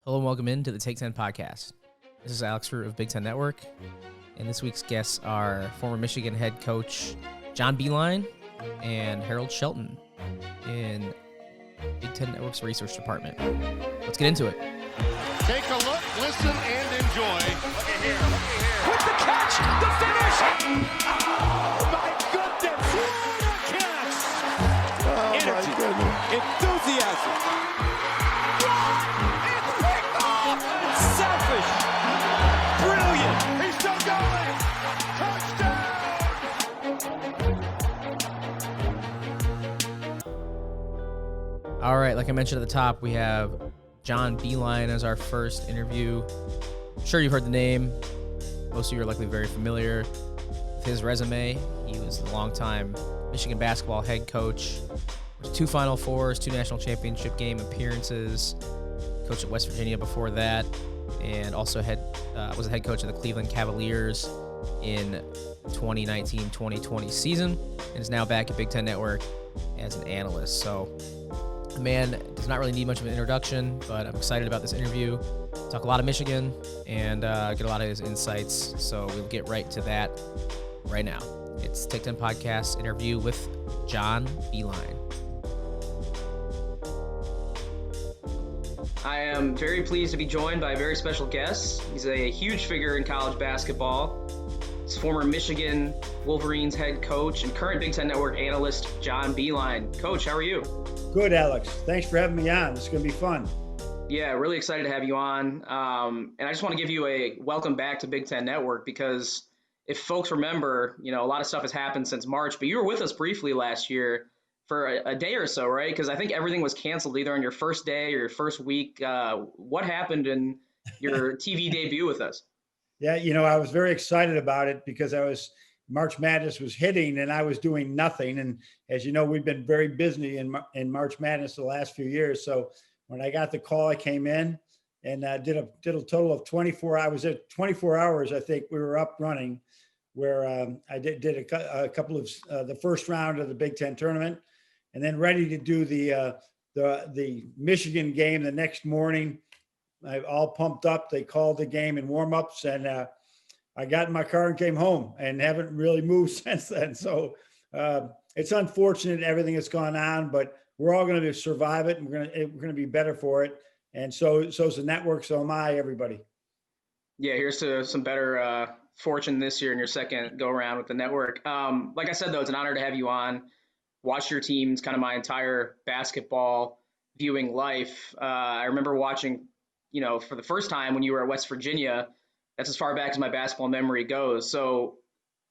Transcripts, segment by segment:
Hello and welcome into the Take 10 podcast. This is Alex Root of Big Ten Network, and this week's guests are former Michigan head coach John Beilein and Harold Shelton in Big Ten Network's research department. Let's get into it. Take a look, listen, and enjoy. Look at here, look at here. With the catch, the finish! Oh, my goodness! What a catch! Energy, enthusiasm. It's picked off! It's selfish! Brilliant! He's still going! Touchdown! All right, like I mentioned at the top, we have John Beilein as our first interview. I'm sure you've heard the name. Most of you are likely very familiar with his resume. He was the longtime Michigan basketball head coach. 2 Final Fours, 2 national championship game appearances. Coached at West Virginia before that, and also was a head coach of the Cleveland Cavaliers in 2019-2020 season, and is now back at Big Ten Network as an analyst. So the man does not really need much of an introduction, but I'm excited about this interview. Talk a lot of Michigan and get a lot of his insights. So we'll get right to that right now. It's Take 10 Podcast interview with John Beilein. I am very pleased to be joined by a very special guest. He's a huge figure in college basketball. He's former Michigan Wolverines head coach and current Big Ten Network analyst, John Beilein. Coach, how are you? Good, Alex. Thanks for having me on. It's going to be fun. Yeah, really excited to have you on. And I just want to give you a welcome back to Big Ten Network because if folks remember, a lot of stuff has happened since March, but you were with us briefly last year for a day or so, right? Because I think everything was canceled either on your first day or your first week. What happened in your TV debut with us? Yeah, I was very excited about it because March Madness was hitting and I was doing nothing. And as you know, we've been very busy in March Madness the last few years. So when I got the call, I came in and did a total of 24 hours. I was at 24 hours, I think we were up running, where I did a couple of the first round of the Big Ten tournament, and then ready to do the Michigan game the next morning. I all pumped up. They called the game in warmups, and I got in my car and came home, and haven't really moved since then. So it's unfortunate everything that's gone on, but we're all going to survive it, and we're going to be better for it. And so's the network. So am I. Everybody. Yeah, here's to some better fortune this year in your second go around with the network. Like I said, though, it's an honor to have you on. Watch your teams, kind of my entire basketball viewing life. I remember watching, for the first time when you were at West Virginia. That's as far back as my basketball memory goes. So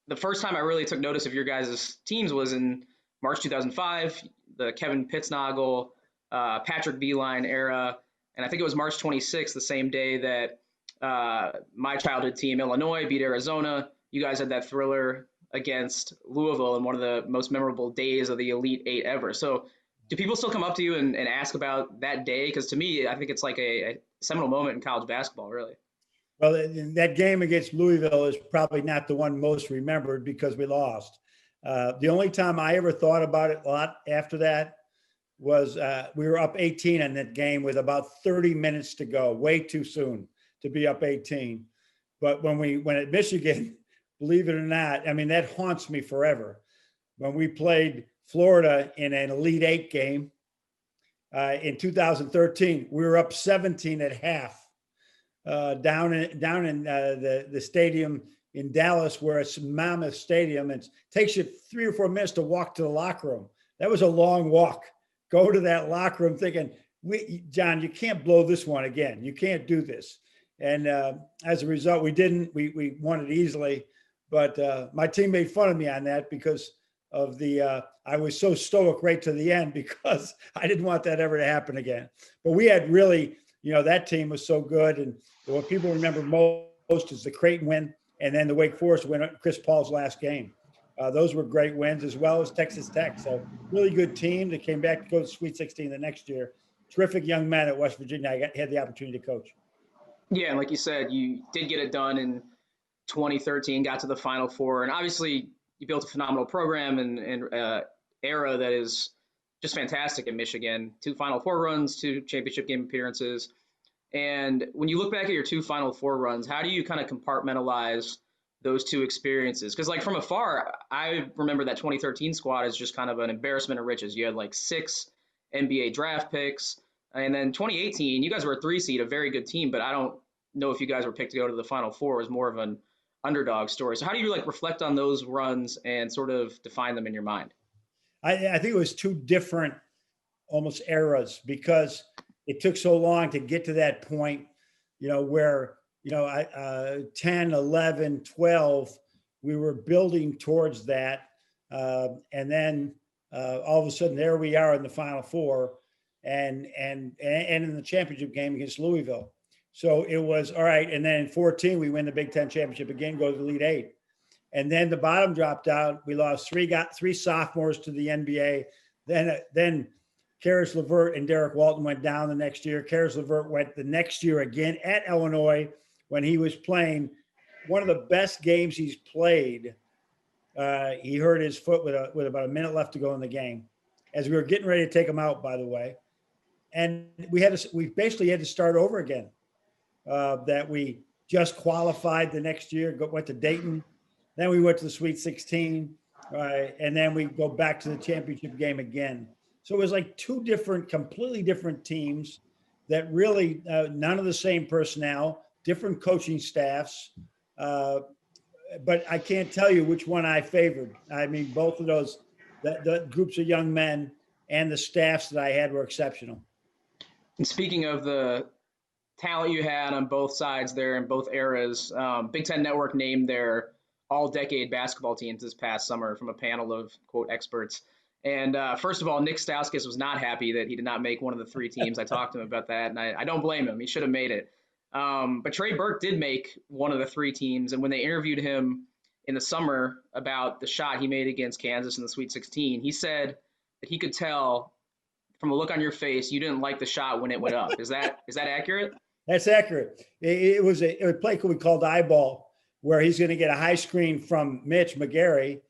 the first time I really took notice of your guys' teams was in March 2005, the Kevin Pittsnagel, Patrick Beilein era. And I think it was March 26th, the same day that my childhood team, Illinois, beat Arizona. You guys had that thriller against Louisville in one of the most memorable days of the Elite Eight ever. So do people still come up to you and ask about that day? Because to me, I think it's like a seminal moment in college basketball, really. Well, that game against Louisville is probably not the one most remembered because we lost. The only time I ever thought about it a lot after that was we were up 18 in that game with about 30 minutes to go, way too soon to be up 18. But when at Michigan, believe it or not, that haunts me forever. When we played Florida in an Elite Eight game in 2013, we were up 17 at half down in the stadium in Dallas, where it's a mammoth stadium. It takes you 3 or 4 minutes to walk to the locker room. That was a long walk. Go to that locker room thinking, John, you can't blow this one again. You can't do this. And as a result, we didn't. We won it easily. But my team made fun of me on that because of I was so stoic right to the end because I didn't want that ever to happen again. But we had really, that team was so good. And what people remember most is the Creighton win and then the Wake Forest win, Chris Paul's last game. Those were great wins, as well as Texas Tech. So really good team that came back to go to Sweet 16 the next year. Terrific young men at West Virginia. I had the opportunity to coach. Yeah, and like you said, you did get it done in 2013, got to the Final Four, and obviously you built a phenomenal program and era that is just fantastic in Michigan. 2 Final Four runs, 2 championship game appearances. And when you look back at your two Final Four runs, how do you kind of compartmentalize those two experiences? Because like from afar, I remember that 2013 squad as just kind of an embarrassment of riches. You had like 6 NBA draft picks. And then 2018, you guys were a 3 seed, a very good team, but I don't know if you guys were picked to go to the Final Four. It was more of an underdog story. So how do you like reflect on those runs and sort of define them in your mind? I think it was two different almost eras because it took so long to get to that point, where, 10, 11, 12, we were building towards that. And then all of a sudden there we are in the Final Four and in the championship game against Louisville. So it was all right. And then in 14, we win the Big Ten championship again, go to the Elite Eight. And then the bottom dropped out. We lost three sophomores to the NBA. Then Karis LeVert and Derek Walton went down the next year. Karis LeVert went the next year again at Illinois when he was playing one of the best games he's played. He hurt his foot with about a minute left to go in the game, as we were getting ready to take him out, by the way. And we basically had to start over again. That we just qualified the next year, went to Dayton. Then we went to the Sweet 16, and then we go back to the championship game again. So it was like two completely different teams that really none of the same personnel, different coaching staffs. But I can't tell you which one I favored. I mean, both of those, the groups of young men and the staffs that I had were exceptional. And speaking of the talent you had on both sides there in both eras, Big Ten Network named their all-decade basketball teams this past summer from a panel of, quote, experts. And first of all, Nick Stauskas was not happy that he did not make one of the 3 teams. I talked to him about that, and I don't blame him. He should have made it. But Trey Burke did make one of the 3 teams, and when they interviewed him in the summer about the shot he made against Kansas in the Sweet 16, he said that he could tell from a look on your face you didn't like the shot when it went up. Is that accurate? That's accurate. It was a play we called eyeball, where he's going to get a high screen from Mitch McGarry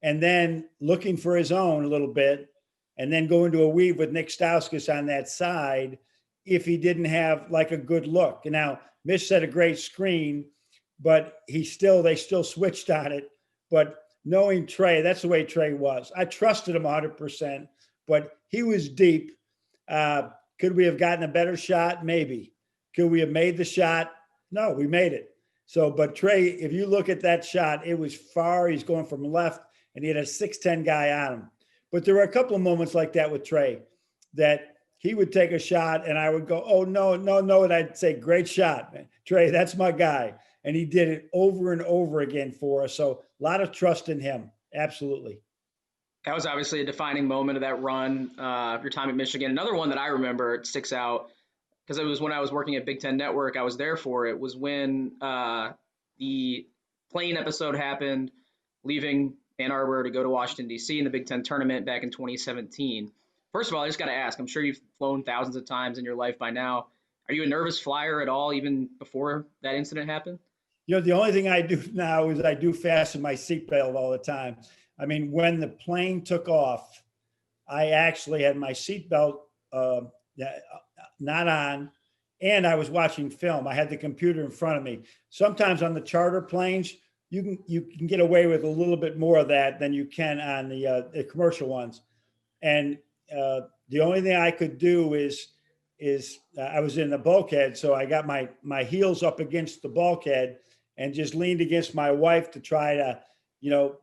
and then looking for his own a little bit and then go into a weave with Nick Stauskas on that side if he didn't have like a good look. And now Mitch set a great screen, but they still switched on it. But knowing Trey, that's the way Trey was. I trusted him 100%, but he was deep. Could we have gotten a better shot? Maybe. Could we have made the shot? No, we made it. So, but Trey, if you look at that shot, it was far. He's going from left, and he had a 6'10" guy on him. But there were a couple of moments like that with Trey that he would take a shot, and I would go, oh, no. And I'd say, great shot, man. Trey, that's my guy. And he did it over and over again for us. So a lot of trust in him. Absolutely. That was obviously a defining moment of that run, your time at Michigan. Another one that I remember, it sticks out, because it was when I was working at Big Ten Network, I was there for it, was when the plane episode happened, leaving Ann Arbor to go to Washington, D.C. in the Big Ten tournament back in 2017. First of all, I just got to ask, I'm sure you've flown thousands of times in your life by now. Are you a nervous flyer at all, even before that incident happened? The only thing I do now is I do fasten my seatbelt all the time. I mean, when the plane took off, I actually had my seatbelt not on, and I was watching film. I had the computer in front of me. Sometimes on the charter planes, you can get away with a little bit more of that than you can on the commercial ones. And the only thing I could do is I was in the bulkhead, so I got my heels up against the bulkhead and just leaned against my wife to try to,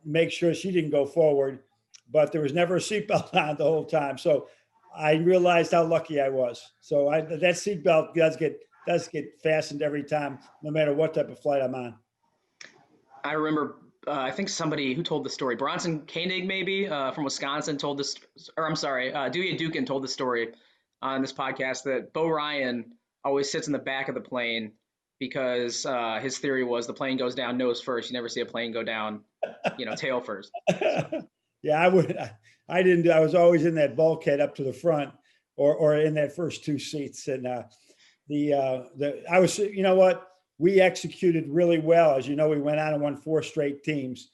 make sure she didn't go forward. But there was never a seatbelt on the whole time. So I realized how lucky I was. So that seatbelt does get fastened every time, no matter what type of flight I'm on. I remember, I think somebody who told the story, Bronson Koenig maybe from Wisconsin told this, or I'm sorry, Dewey Dukin told the story on this podcast that Bo Ryan always sits in the back of the plane because his theory was the plane goes down nose first. You never see a plane go down, tail first. Yeah, I didn't. I was always in that bulkhead up to the front, or in that first 2 seats. And I was, what, we executed really well. As you know, we went on and won 4 straight teams.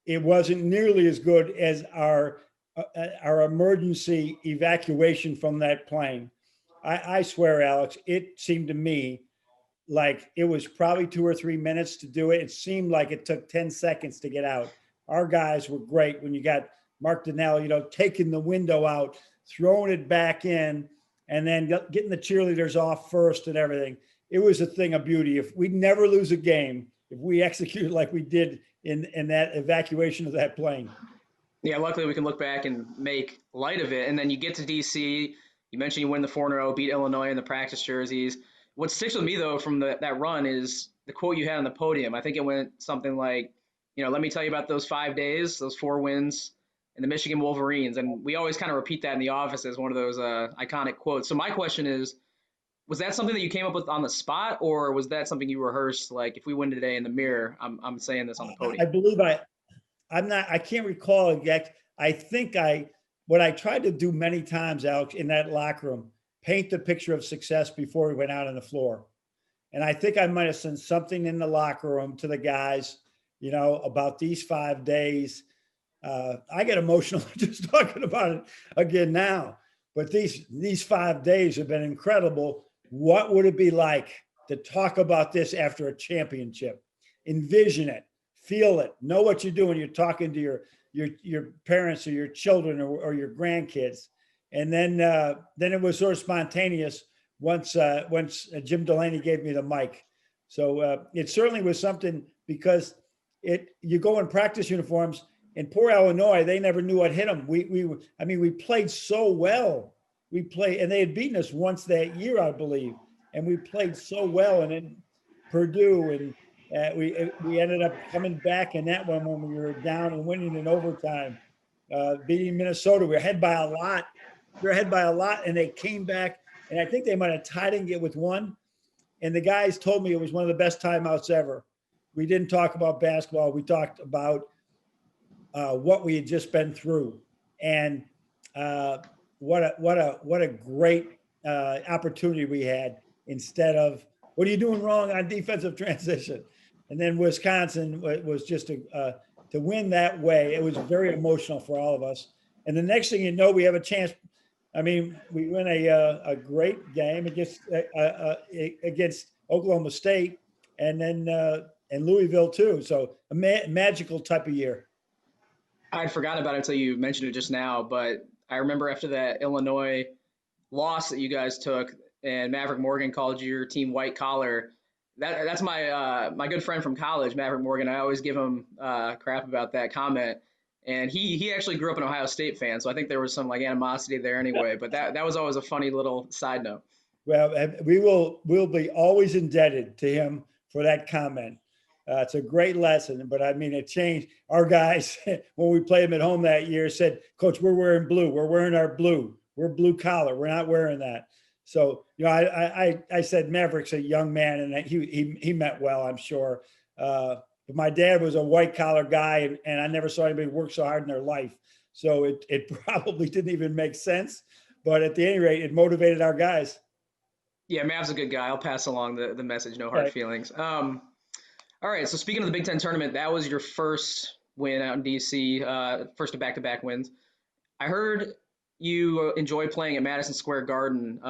It wasn't nearly as good as our emergency evacuation from that plane. I swear, Alex, it seemed to me like it was probably 2 or 3 minutes to do it. It seemed like it took 10 seconds to get out. Our guys were great when you got Mark Donnell, taking the window out, throwing it back in, and then getting the cheerleaders off first and everything. It was a thing of beauty. If we never lose a game, if we executed like we did in that evacuation of that plane. Yeah, luckily we can look back and make light of it. And then you get to DC. You mentioned you win the 4-0, beat Illinois in the practice jerseys. What sticks with me, though, from that run is the quote you had on the podium. I think it went something like, let me tell you about those 5 days, those 4 wins, and the Michigan Wolverines. And we always kind of repeat that in the office as one of those iconic quotes. So my question is, was that something that you came up with on the spot, or was that something you rehearsed? Like, if we win today in the mirror, I'm saying this on the podium. I believe I can't recall exact. I think what I tried to do many times, Alex, in that locker room, paint the picture of success before we went out on the floor. And I think I might have sent something in the locker room to the guys, about these 5 days. I get emotional just talking about it again now, but these 5 days have been incredible. What would it be like to talk about this after a championship? Envision it, feel it, know what you're doing. You're talking to your parents or your children or your grandkids. And then it was sort of spontaneous once Jim Delaney gave me the mic. So it certainly was something, because you go in practice uniforms, and poor Illinois, they never knew what hit them. We played so well. And they had beaten us once that year, I believe. And we played so well. And then Purdue, and we ended up coming back in that one when we were down and winning in overtime, beating Minnesota. We were ahead by a lot. And they came back, and I think they might have tied it with 1. And the guys told me it was one of the best timeouts ever. We didn't talk about basketball. We talked about what we had just been through, and what a great opportunity we had, instead of what are you doing wrong on defensive transition. And then Wisconsin was just to win that way. It was very emotional for all of us. And the next thing you know, we have a chance. We win a great game against Oklahoma State, and then and Louisville too. So a magical type of year. I'd forgotten about it until you mentioned it just now, but I remember after that Illinois loss that you guys took, and Maverick Morgan called your team white collar. That's my good friend from college, Maverick Morgan. I always give him crap about that comment, and he actually grew up an Ohio State fan, so I think there was some animosity there anyway. But that was always a funny little side note. Well, we'll be always indebted to him for that comment. It's a great lesson, but it changed. Our guys, when we played them at home that year, said, "Coach, we're wearing blue. We're wearing our blue. We're blue collar. We're not wearing that." So, I said Maverick's a young man, and he meant well, I'm sure. But my dad was a white collar guy, and I never saw anybody work so hard in their life. So it probably didn't even make sense. But at any rate, it motivated our guys. Yeah, Mav's a good guy. I'll pass along the message. No hard feelings. All right, so speaking of the Big Ten tournament, that was your first win out in D.C., first of back-to-back wins. I heard you enjoy playing at Madison Square Garden.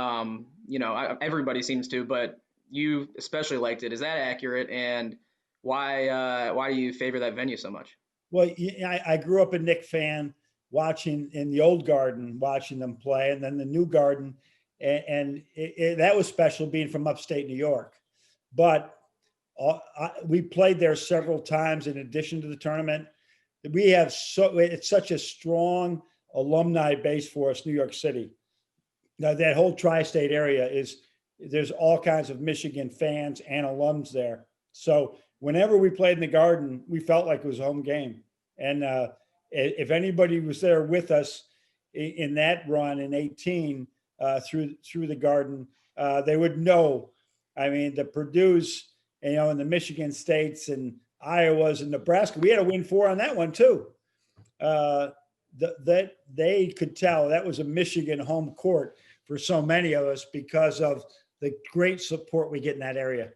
Everybody seems to, but you especially liked it. Is that accurate? And why do you favor that venue so much? Well, I grew up a Knick fan, watching in the old Garden, watching them play, and then the new Garden, and that was special being from upstate New York. But we played there several times in addition to the tournament. It's such a strong alumni base for us, New York City. Now, that whole tri-state area there's all kinds of Michigan fans and alums there. So whenever we played in the Garden, we felt like it was a home game. And if anybody was there with us in that run in 18 through the Garden, they would know. The Purdue's, and the Michigan States and Iowas and Nebraska, we had a win 4 on that one too. That they could tell that was a Michigan home court for so many of us because of the great support we get in that area.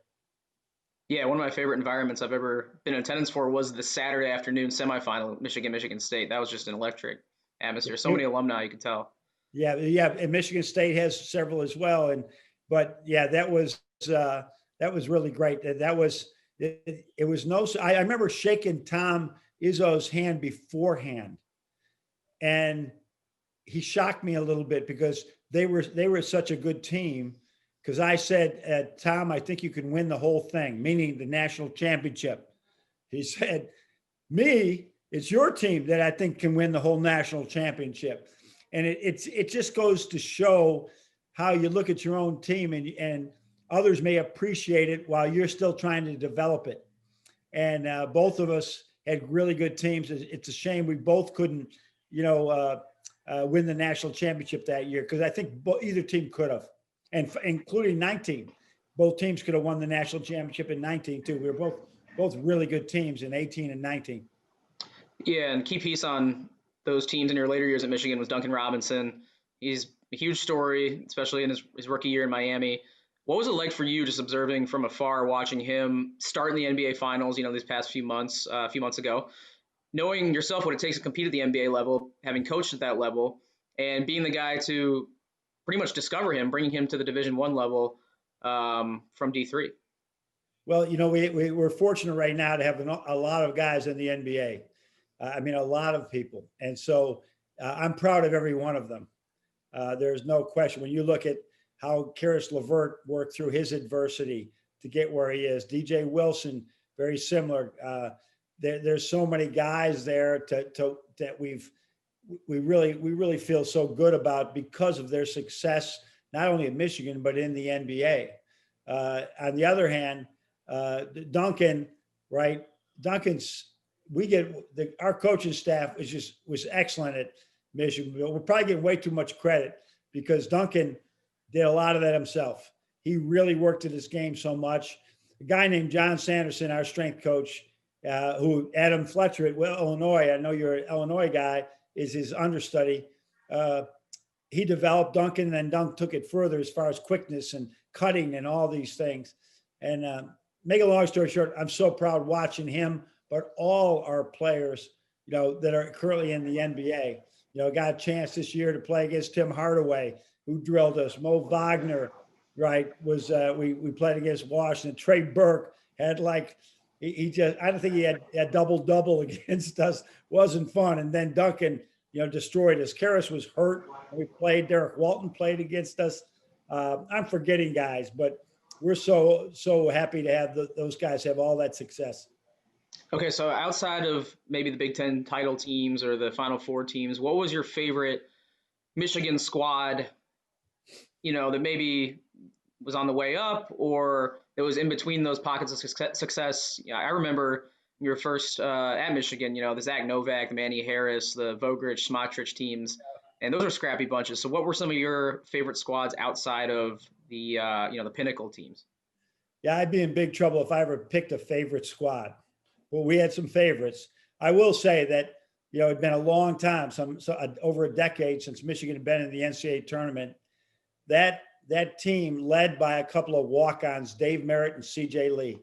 Yeah, one of my favorite environments I've ever been in attendance for was the Saturday afternoon semifinal, Michigan State. That was just an electric atmosphere. So many alumni, you could tell. Yeah, yeah, and Michigan State has several as well. But yeah, that was really great. That was it was no. I remember shaking Tom Izzo's hand beforehand, and he shocked me a little bit because they were such a good team. Because I said, Tom, I think you can win the whole thing, meaning the national championship. He said, me, it's your team that I think can win the whole national championship. And it just goes to show how you look at your own team, and others may appreciate it while you're still trying to develop it. And both of us had really good teams. It's a shame we both couldn't, win the national championship that year, because I think either team could have, and including 19. Both teams could have won the national championship in 19 too. We were both really good teams in 18 and 19. Yeah, and key piece on those teams in your later years at Michigan was Duncan Robinson. He's a huge story, especially in his rookie year in Miami. What was it like for you just observing from afar, watching him start in the NBA Finals, these past few months ago, knowing yourself what it takes to compete at the NBA level, having coached at that level, and being the guy to pretty much discover him, bringing him to the Division I level from D3? Well, we're fortunate right now to have a lot of guys in the NBA. I mean, a lot of people. And so I'm proud of every one of them. There's no question. When you look at how Karis LeVert worked through his adversity to get where he is, DJ Wilson, very similar. There's so many guys there that we really feel so good about because of their success, not only in Michigan, but in the NBA. On the other hand, Duncan, right? Our coaching staff was excellent at Michigan, but we're probably getting way too much credit because Duncan did a lot of that himself. He really worked at his game so much. A guy named John Sanderson, our strength coach, who Adam Fletcher at Illinois, I know you're an Illinois guy, is his understudy. He developed Duncan, and then Dunk took it further as far as quickness and cutting and all these things. And make a long story short, I'm so proud watching him, but all our players, that are currently in the NBA. Got a chance this year to play against Tim Hardaway, who drilled us. Mo Wagner, right, was we played against Washington. Trey Burke had I don't think he had double against us. Wasn't fun. And then Duncan, destroyed us. Karis was hurt. We played. Derek Walton played against us. I'm forgetting guys, but we're so happy to have those guys have all that success. Okay, so outside of maybe the Big Ten title teams or the Final Four teams, what was your favorite Michigan squad, that maybe was on the way up or it was in between those pockets of success? I remember your first at Michigan, the Zach Novak, the Manny Harris, the Vogrich, Smotrich teams, and those are scrappy bunches. So what were some of your favorite squads outside of the, the pinnacle teams? Yeah, I'd be in big trouble if I ever picked a favorite squad. Well, we had some favorites. I will say that, it'd been a long time, over a decade since Michigan had been in the NCAA tournament. That team led by a couple of walk-ons, Dave Merritt and CJ Lee.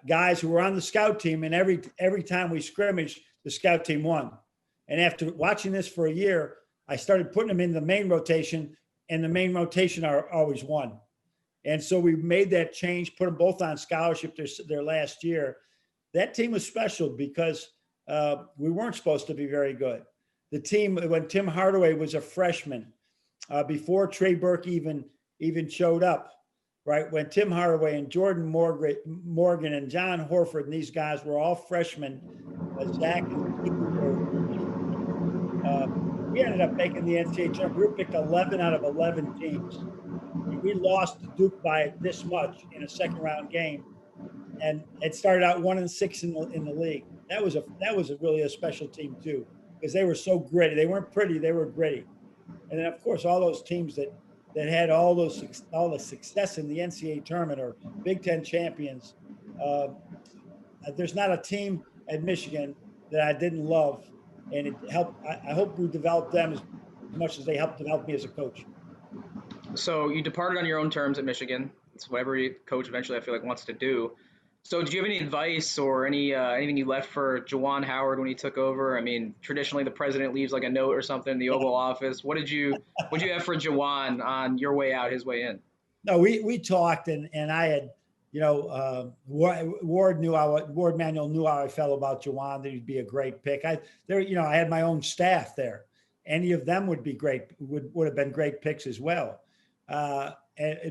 Guys who were on the scout team, and every time we scrimmaged, the scout team won. And after watching this for a year, I started putting them in the main rotation, and the main rotation always won. And so we made that change, put them both on scholarship their last year. That team was special because we weren't supposed to be very good. The team, when Tim Hardaway was a freshman, before Trey Burke even showed up, right? When Tim Hardaway and Jordan Morgan and John Horford and these guys were all freshmen, Zach and we ended up making the NCAA tournament. We were picked 11 out of 11 teams. We lost to Duke by this much in a second round game, and it started out 1-6 in the league. That was really a special team too, because they were so gritty. They weren't pretty; they were gritty. And then, of course, all those teams that had all the success in the NCAA tournament or Big Ten champions. There's not a team at Michigan that I didn't love, and it helped. I hope we developed them as much as they helped develop me as a coach. So you departed on your own terms at Michigan. It's what every coach eventually, I feel like, wants to do. So, did you have any advice or anything you left for Juwan Howard when he took over? I mean, traditionally the president leaves like a note or something in the Oval Office. What did you have for Juwan on your way out, his way in? No, we talked, and I had, Ward Manuel knew how I felt about Juwan, that he'd be a great pick. I had my own staff there. Any of them would be great, would have been great picks as well. And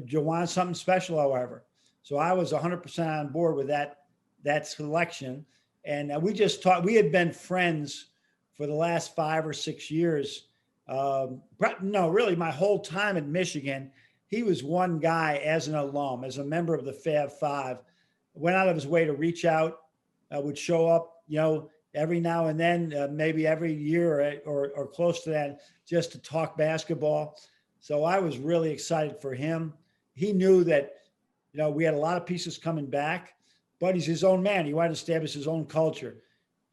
Juwan's something special, however. So I was 100% on board with that selection. And we just talked. We had been friends for the last 5 or 6 years. No, really, my whole time in Michigan. He was one guy as an alum, as a member of the Fab Five, went out of his way to reach out, would show up, every now and then, maybe every year or close to that, just to talk basketball. So I was really excited for him. He knew that, we had a lot of pieces coming back, but he's his own man. He wanted to establish his own culture.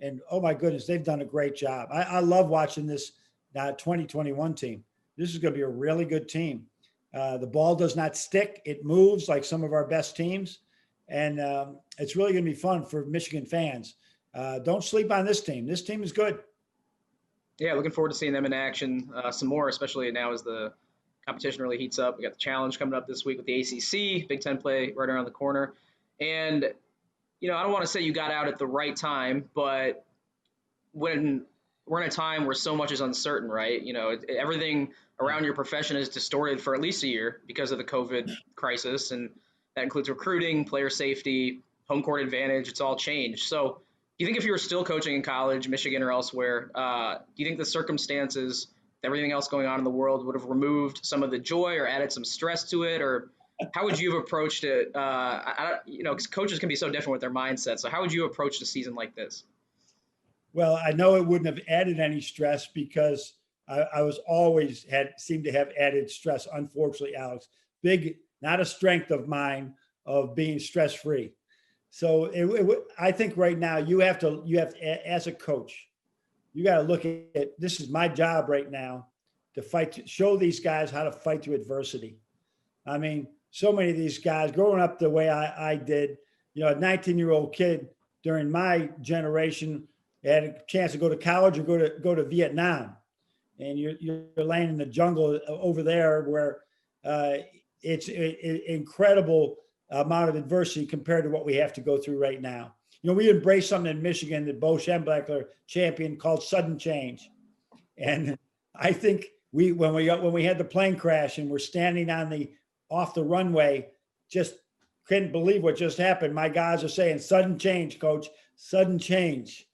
And oh my goodness, they've done a great job. I love watching this 2021 team. This is going to be a really good team. The ball does not stick. It moves like some of our best teams. And it's really going to be fun for Michigan fans. Don't sleep on this team. This team is good. Yeah, looking forward to seeing them in action some more, especially now as the competition really heats up. We got the challenge coming up this week with the ACC, Big Ten play right around the corner. And, I don't want to say you got out at the right time, but when we're in a time where so much is uncertain, right? Everything around your profession is distorted for at least a year because of the COVID crisis. And that includes recruiting, player safety, home court advantage. It's all changed. So do you think if you were still coaching in college, Michigan or elsewhere, do you think the circumstances, everything else going on in the world would have removed some of the joy or added some stress to it? Or how would you have approached it? 'Cause coaches can be so different with their mindset. So how would you approach a season like this? Well, I know it wouldn't have added any stress because I was always seemed to have added stress. Unfortunately, Alex, not a strength of mine of being stress free. So I think right now you have to as a coach, you got to look at this is my job right now to show these guys how to fight through adversity. I mean, so many of these guys growing up the way I did, a 19-year-old kid during my generation had a chance to go to college or go to Vietnam, and you're laying in the jungle over there where it's an incredible amount of adversity compared to what we have to go through right now. We embrace something in Michigan that Bo Schembechler championed called sudden change, and I think when we had the plane crash and we're standing off the runway, just couldn't believe what just happened. My guys are saying, "Sudden change, coach, sudden change."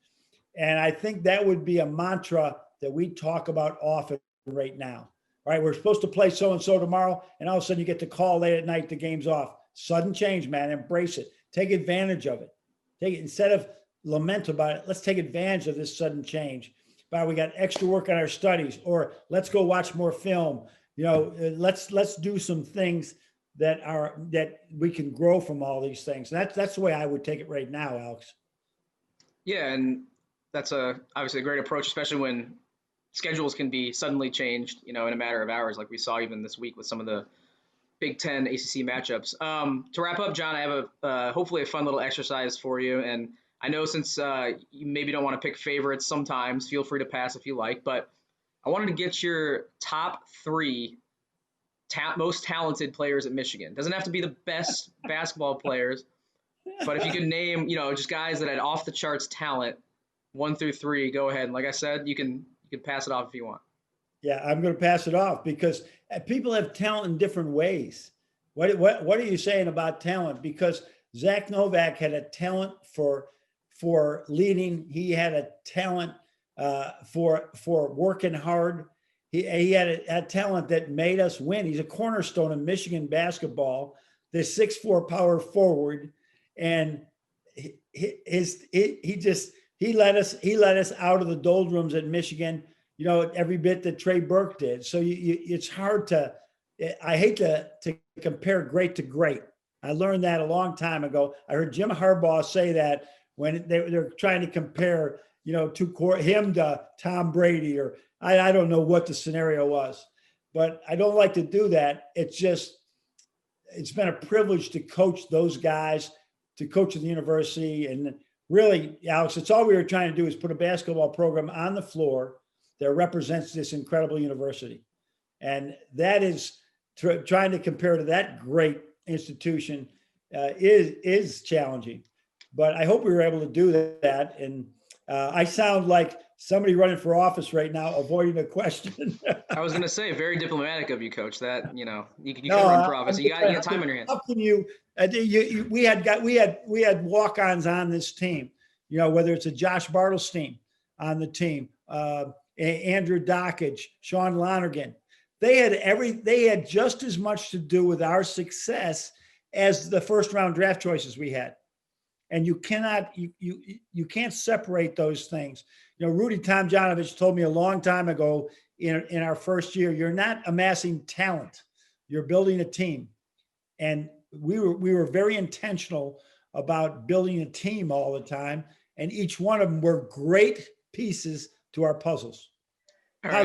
And I think that would be a mantra that we talk about often right now. All right, we're supposed to play so-and-so tomorrow, and all of a sudden you get the call late at night, the game's off. Sudden change, man. Embrace it. Take advantage of it. Instead of lament about it, let's take advantage of this sudden change. But we got extra work on our studies, or let's go watch more film. Let's do some things that we can grow from all these things. That's the way I would take it right now, Alex. Yeah, and that's obviously a great approach, especially when schedules can be suddenly changed, in a matter of hours, like we saw even this week with some of the Big Ten ACC matchups. To wrap up, John, I have hopefully a fun little exercise for you. And I know since you maybe don't want to pick favorites sometimes, feel free to pass if you like. But I wanted to get your top 3 most talented players at Michigan. Doesn't have to be the best basketball players, but if you could name, just guys that had off the charts talent, 1 through 3, go ahead. And like I said, you can pass it off if you want. Yeah, I'm going to pass it off because people have talent in different ways. What are you saying about talent? Because Zach Novak had a talent for leading. He had a talent for working hard. He had a talent that made us win. He's a cornerstone of Michigan basketball. The 6'4" power forward, and he let us out of the doldrums at Michigan. Every bit that Trey Burke did. So it's hard to. I hate to compare great to great. I learned that a long time ago. I heard Jim Harbaugh say that when they're trying to compare, him to Tom Brady, or I don't know what the scenario was, but I don't like to do that. It's been a privilege to coach those guys, to coach at the university. And really, Alex, it's all we were trying to do is put a basketball program on the floor that represents this incredible university. And that is trying to compare to that great institution is challenging. But I hope we were able to do that. And I sound like somebody running for office right now, avoiding a question. I was going to say, very diplomatic of you, Coach. That you can run for office. You got time on your hands. How can you? We had walk-ons on this team. Whether it's a Josh Bartelstein on the team, Andrew Dockage, Sean Lonergan. They had just as much to do with our success as the first round draft choices we had. And you can't separate those things. Rudy Tomjanovich told me a long time ago in our first year, you're not amassing talent, you're building a team. And we were very intentional about building a team all the time. And each one of them were great pieces to our puzzles. I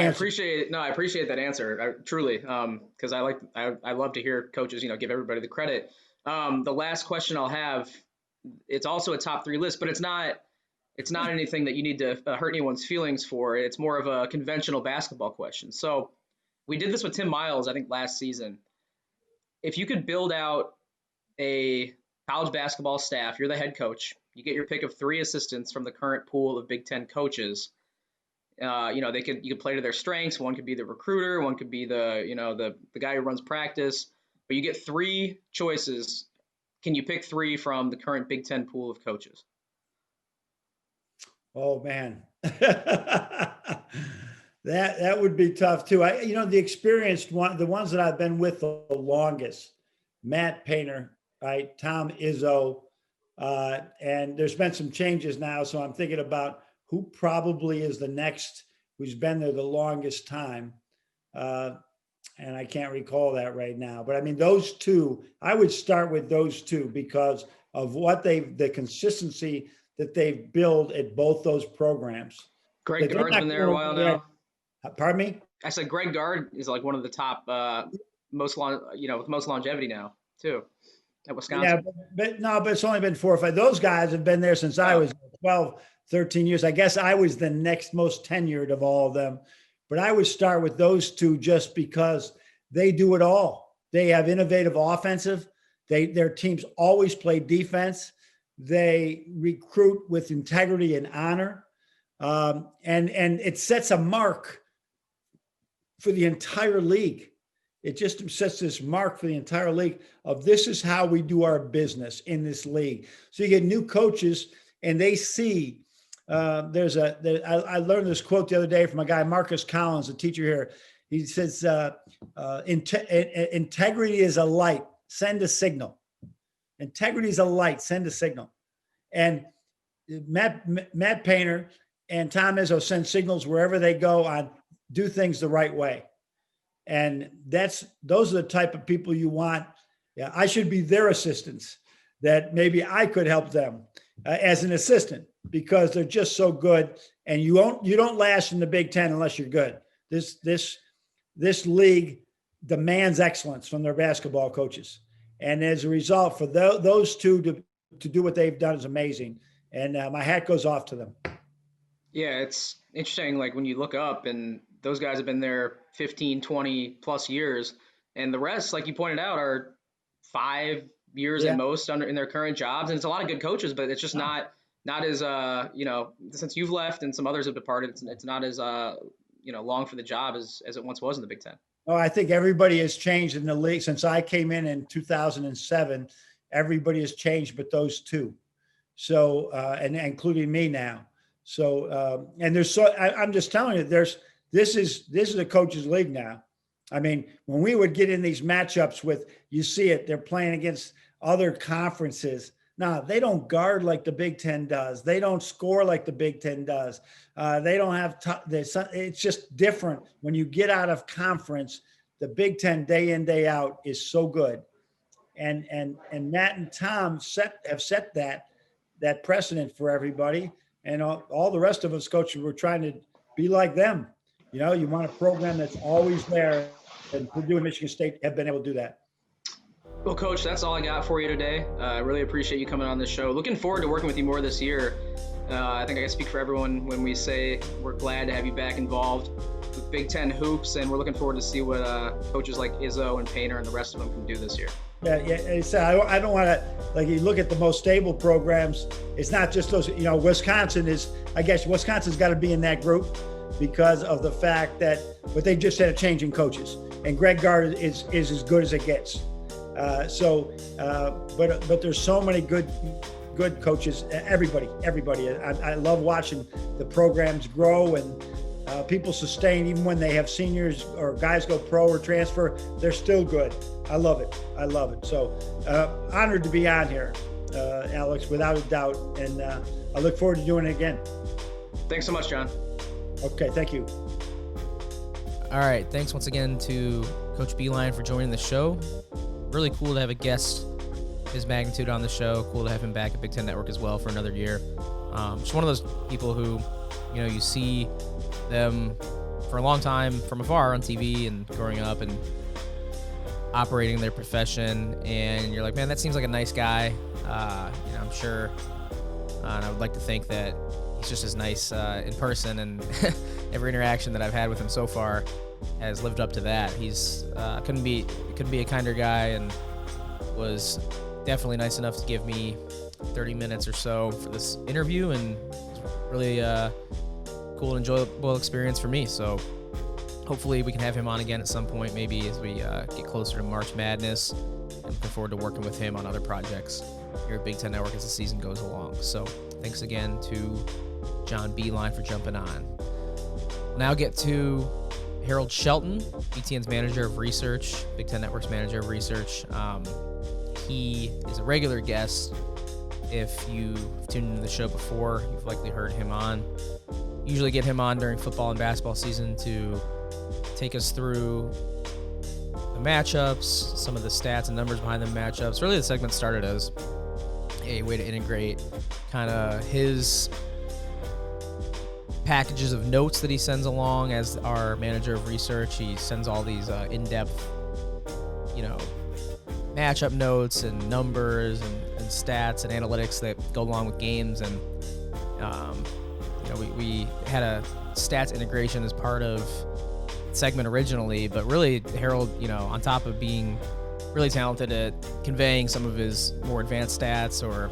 appreciate that answer. Truly, because I love to hear coaches, give everybody the credit. The last question I'll have, it's also a top 3 list, but it's not anything that you need to hurt anyone's feelings for. It's more of a conventional basketball question. So we did this with Tim Miles, I think last season. If you could build out a college basketball staff, you're the head coach, you get your pick of 3 assistants from the current pool of Big Ten coaches. You could play to their strengths. One could be the recruiter, one could be the guy who runs practice. But you get 3 choices. Can you pick 3 from the current Big Ten pool of coaches? Oh man, that would be tough too. The experienced one, the ones that I've been with the longest, Matt Painter, right, Tom Izzo, and there's been some changes now. So I'm thinking about who probably is the next who's been there the longest time. And I can't recall that right now, but I mean, those 2, I would start with those 2 because of the consistency that they've built at both those programs. Greg Gard's been there a while now. Pardon me? I said Greg Gard is like one of the top, most longevity now too at Wisconsin. Yeah, but it's only been 4 or 5. Those guys have been there since I was 12, 13 years. I guess I was the next most tenured of all of them. But I would start with those 2 just because they do it all. They have innovative offensive. Their teams always play defense. They recruit with integrity and honor. And it sets a mark for the entire league. It just sets this mark for the entire league of this is how we do our business in this league. So you get new coaches and they see I learned this quote the other day from a guy, Marcus Collins, a teacher here. He says, integrity is a light, send a signal. Integrity is a light, send a signal. And Matt Painter and Tom Izzo send signals wherever they go on do things the right way. And those are the type of people you want. Yeah, I should be their assistants, that maybe I could help them as an assistant, because they're just so good. And you don't last in the Big Ten unless you're good. This league demands excellence from their basketball coaches. And as a result, for those 2 to do what they've done is amazing. And my hat goes off to them. Yeah, it's interesting. Like when you look up, and those guys have been there 15, 20 plus years. And the rest, like you pointed out, are 5 years at most in their current jobs. And it's a lot of good coaches, but it's just not as, since you've left and some others have departed, it's not as, long for the job as it once was in the Big Ten. Oh, I think everybody has changed in the league since I came in 2007. Everybody has changed, but those 2. So, and including me now. So, and I'm just telling you, this is a coach's league now. I mean, when we would get in these matchups you see it, they're playing against other conferences. Now, they don't guard like the Big Ten does. They don't score like the Big Ten does. They don't have it's just different. When you get out of conference, the Big Ten day in, day out is so good. And Matt and Tom have set that precedent for everybody. And all the rest of us coaches were trying to be like them. You want a program that's always there, and Purdue and Michigan State have been able to do that. Well, Coach, that's all I got for you today. I really appreciate you coming on this show. Looking forward to working with you more this year. I think I can speak for everyone when we say we're glad to have you back involved with Big Ten hoops, and we're looking forward to see what coaches like Izzo and Painter and the rest of them can do this year. Yeah. So I don't want to, like, you look at the most stable programs. It's not just those. Wisconsin is. I guess Wisconsin's got to be in that group because of the fact that, but they just had a change in coaches, and Greg Gard is as good as it gets. But there's so many good coaches. Everybody. I love watching the programs grow and people sustain even when they have seniors or guys go pro or transfer. They're still good. I love it. So honored to be on here, Alex, without a doubt. And I look forward to doing it again. Thanks so much, John. Okay, thank you. All right. Thanks once again to Coach Beilein for joining the show. Really cool to have a guest his magnitude on the show. Cool to have him back at Big Ten Network as well for another year. Just one of those people who, you see them for a long time from afar on TV and growing up and operating their profession, and you're like, man, that seems like a nice guy. I'm sure, and I would like to think that he's just as nice in person, and every interaction that I've had with him so far has lived up to that. He's couldn't be a kinder guy, and was definitely nice enough to give me 30 minutes or so for this interview, and really cool and enjoyable experience for me. So hopefully we can have him on again at some point, maybe as we get closer to March Madness, and looking forward to working with him on other projects here at Big Ten Network as the season goes along. So thanks again to John Beilein for jumping on. We'll now get to Harold Shelton, BTN's manager of research, Big Ten Network's manager of research. He is a regular guest. If you've tuned into the show before, you've likely heard him on. Usually get him on during football and basketball season to take us through the matchups, some of the stats and numbers behind the matchups. Really, the segment started as a way to integrate kind of his packages of notes that he sends along as our manager of research. He sends all these in-depth, matchup notes and numbers and stats and analytics that go along with games. And we had a stats integration as part of the segment originally, but really Harold, on top of being really talented at conveying some of his more advanced stats or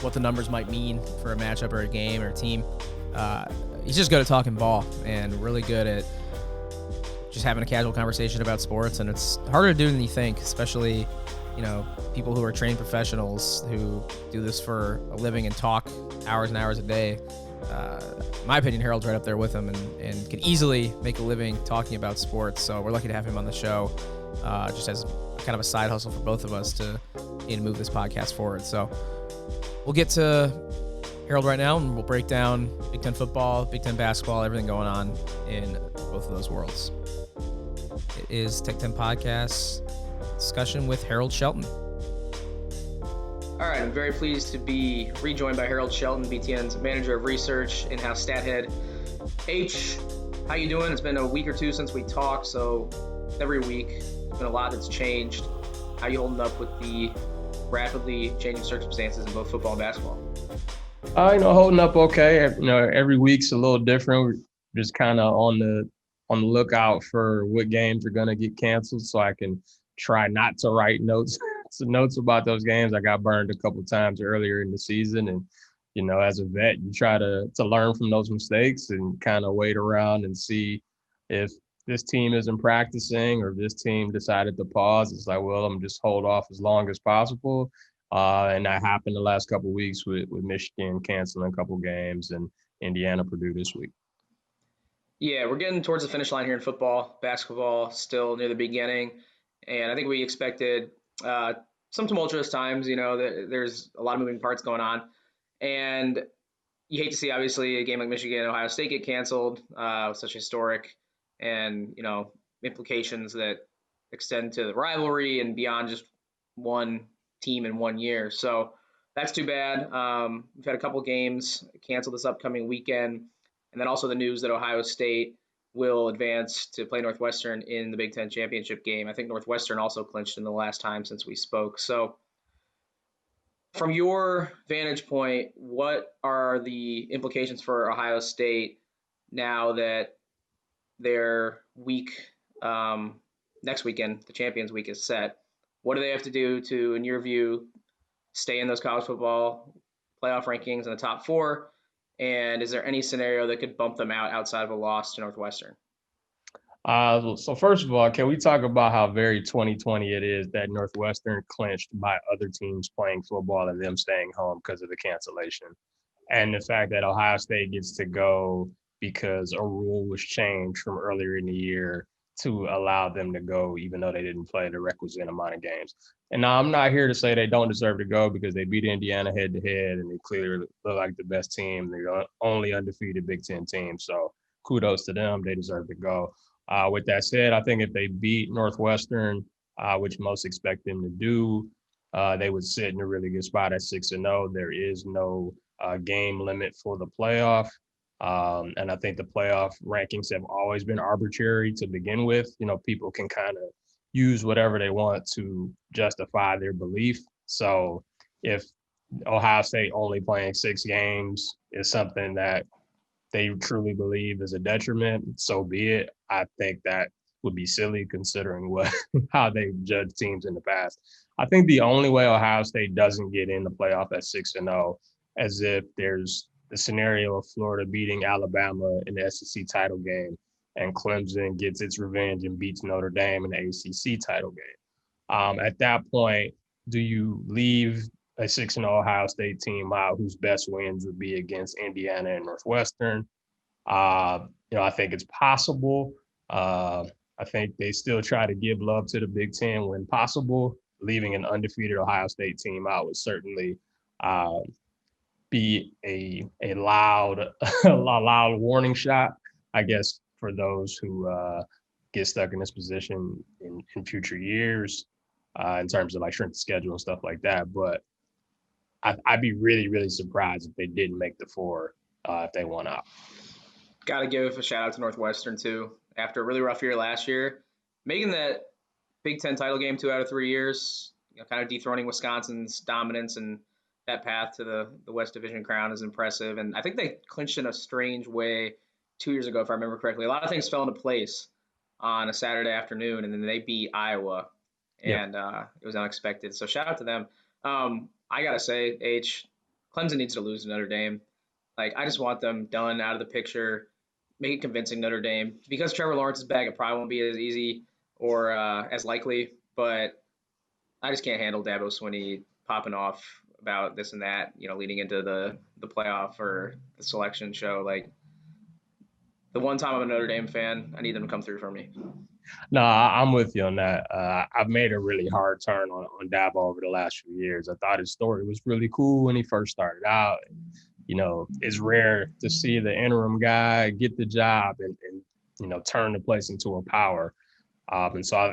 what the numbers might mean for a matchup or a game or a team, he's just good at talking ball and really good at just having a casual conversation about sports. And it's harder to do than you think, especially, people who are trained professionals who do this for a living and talk hours and hours a day. In my opinion, Harold's right up there with him and can easily make a living talking about sports. So we're lucky to have him on the show, just as kind of a side hustle for both of us to move this podcast forward. So we'll get to Harold right now, and we'll break down Big Ten football, Big Ten basketball, everything going on in both of those worlds. It is Tech 10 Podcast discussion with Harold Shelton. All right, I'm very pleased to be rejoined by Harold Shelton, BTN's manager of research, in-house stat head. H, how you doing? It's been a week or two since we talked, so every week there's been a lot that's changed. How you holding up with the rapidly changing circumstances in both football and basketball? Holding up okay. Every week's a little different. We're just kind of on the lookout for what games are going to get canceled, so I can try not to write notes about those games. I got burned a couple of times earlier in the season, and as a vet, you try to learn from those mistakes and kind of wait around and see if this team isn't practicing or if this team decided to pause. It's like, well, I'm just hold off as long as possible. And that happened the last couple of weeks with Michigan canceling a couple games and Indiana, Purdue this week. Yeah, we're getting towards the finish line here in football. Basketball still near the beginning. And I think we expected some tumultuous times. There's a lot of moving parts going on. And you hate to see, obviously, a game like Michigan, Ohio State get canceled, such historic and, implications that extend to the rivalry and beyond just one team in 1 year. So that's too bad. We've had a couple games canceled this upcoming weekend. And then also the news that Ohio State will advance to play Northwestern in the Big Ten championship game. I think Northwestern also clinched in the last time since we spoke. So from your vantage point, what are the implications for Ohio State now that their week, next weekend, the Champions Week is set? What do they have to do to, in your view, stay in those college football playoff rankings in the top 4? And is there any scenario that could bump them out outside of a loss to Northwestern? So first of all, can we talk about how very 2020 it is that Northwestern clinched by other teams playing football and them staying home because of the cancellation? And the fact that Ohio State gets to go because a rule was changed from earlier in the year to allow them to go, even though they didn't play the requisite amount of games. And now I'm not here to say they don't deserve to go because they beat Indiana head to head and they clearly look like the best team. They're the only undefeated Big Ten team. So kudos to them. They deserve to go. With that said, I think if they beat Northwestern, which most expect them to do, they would sit in a really good spot at 6-0. There is no game limit for the playoff. And I think the playoff rankings have always been arbitrary to begin with. People can kind of use whatever they want to justify their belief. So if Ohio State only playing 6 games is something that they truly believe is a detriment, so be it. I think that would be silly considering how they judge teams in the past. I think the only way Ohio State doesn't get in the playoff at 6-0, as if there's the scenario of Florida beating Alabama in the SEC title game and Clemson gets its revenge and beats Notre Dame in the ACC title game. At that point, do you leave a 6-0 Ohio State team out whose best wins would be against Indiana and Northwestern? I think it's possible. I think they still try to give love to the Big Ten when possible. Leaving an undefeated Ohio State team out would certainly be a loud a loud warning shot, I guess, for those who get stuck in this position in future years in terms of like strength of schedule and stuff like that. But I'd be really, really surprised if they didn't make the 4 if they won out. Got to give a shout out to Northwestern too. After a really rough year last year, making that Big Ten title game 2 out of 3 years, kind of dethroning Wisconsin's dominance and that path to the West Division crown is impressive. And I think they clinched in a strange way 2 years ago, if I remember correctly. A lot of things fell into place on a Saturday afternoon, and then they beat Iowa, and it was unexpected. So shout out to them. I gotta say, Clemson needs to lose to Notre Dame. Like, I just want them done, out of the picture, make it convincing Notre Dame. Because Trevor Lawrence is back, it probably won't be as easy or as likely, but I just can't handle Dabo Swinney popping off about this and that, leading into the playoff or the selection show. Like, the one time I'm a Notre Dame fan, I need them to come through for me. No, I'm with you on that. I've made a really hard turn on Dabo over the last few years. I thought his story was really cool when he first started out. It's rare to see the interim guy get the job and turn the place into a power. And so,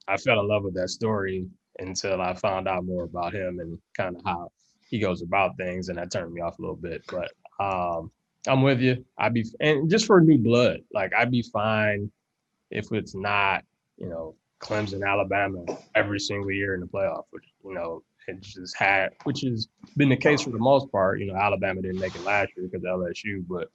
I fell in love with that story until I found out more about him and kind of how he goes about things, and that turned me off a little bit. But I'm with you. And just for new blood, like, I'd be fine if it's not, Clemson, Alabama every single year in the playoff, which has been the case for the most part. Alabama didn't make it last year because of LSU, but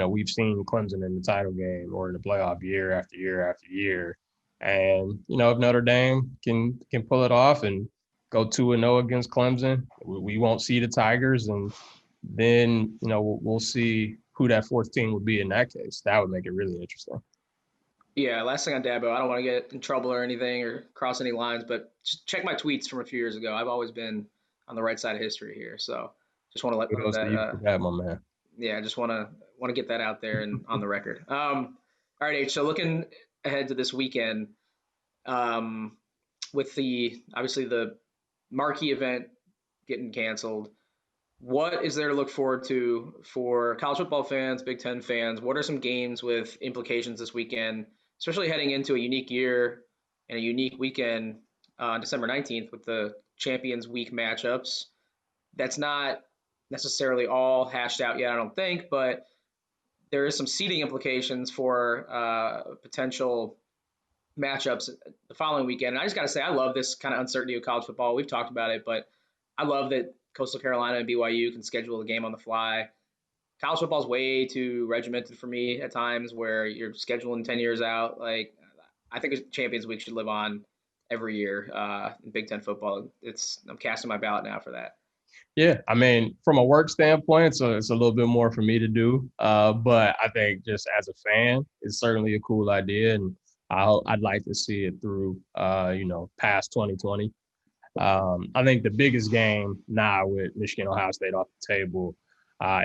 we've seen Clemson in the title game or in the playoff year after year after year. And if Notre Dame can pull it off and go 2-0 against Clemson, we won't see the Tigers, and then we'll see who that 4th team would be in that case. That would make it really interesting. Yeah, last thing on Dabo, I don't want to get in trouble or anything or cross any lines, but just check my tweets from a few years ago. I've always been on the right side of history here, so just want to let that, my man. Yeah, I just want to get that out there and on the record. All right, H. So looking ahead to this weekend, with obviously the marquee event getting canceled, what is there to look forward to for college football fans, Big Ten fans? What are some games with implications this weekend, especially heading into a unique year and a unique weekend on December 19th with the Champions Week matchups? That's not necessarily all hashed out yet, I don't think, but there is some seeding implications for potential matchups the following weekend. And I just got to say, I love this kind of uncertainty of college football. We've talked about it, but I love that Coastal Carolina and BYU can schedule a game on the fly. College football is way too regimented for me at times, where you're scheduling 10 years out. Like, I think Champions Week should live on every year in Big Ten football. I'm casting my ballot now for that. Yeah, I mean, from a work standpoint, so it's a little bit more for me to do. But I think just as a fan, it's certainly a cool idea, and I'd like to see it through, past 2020. I think the biggest game now with Michigan, Ohio State off the table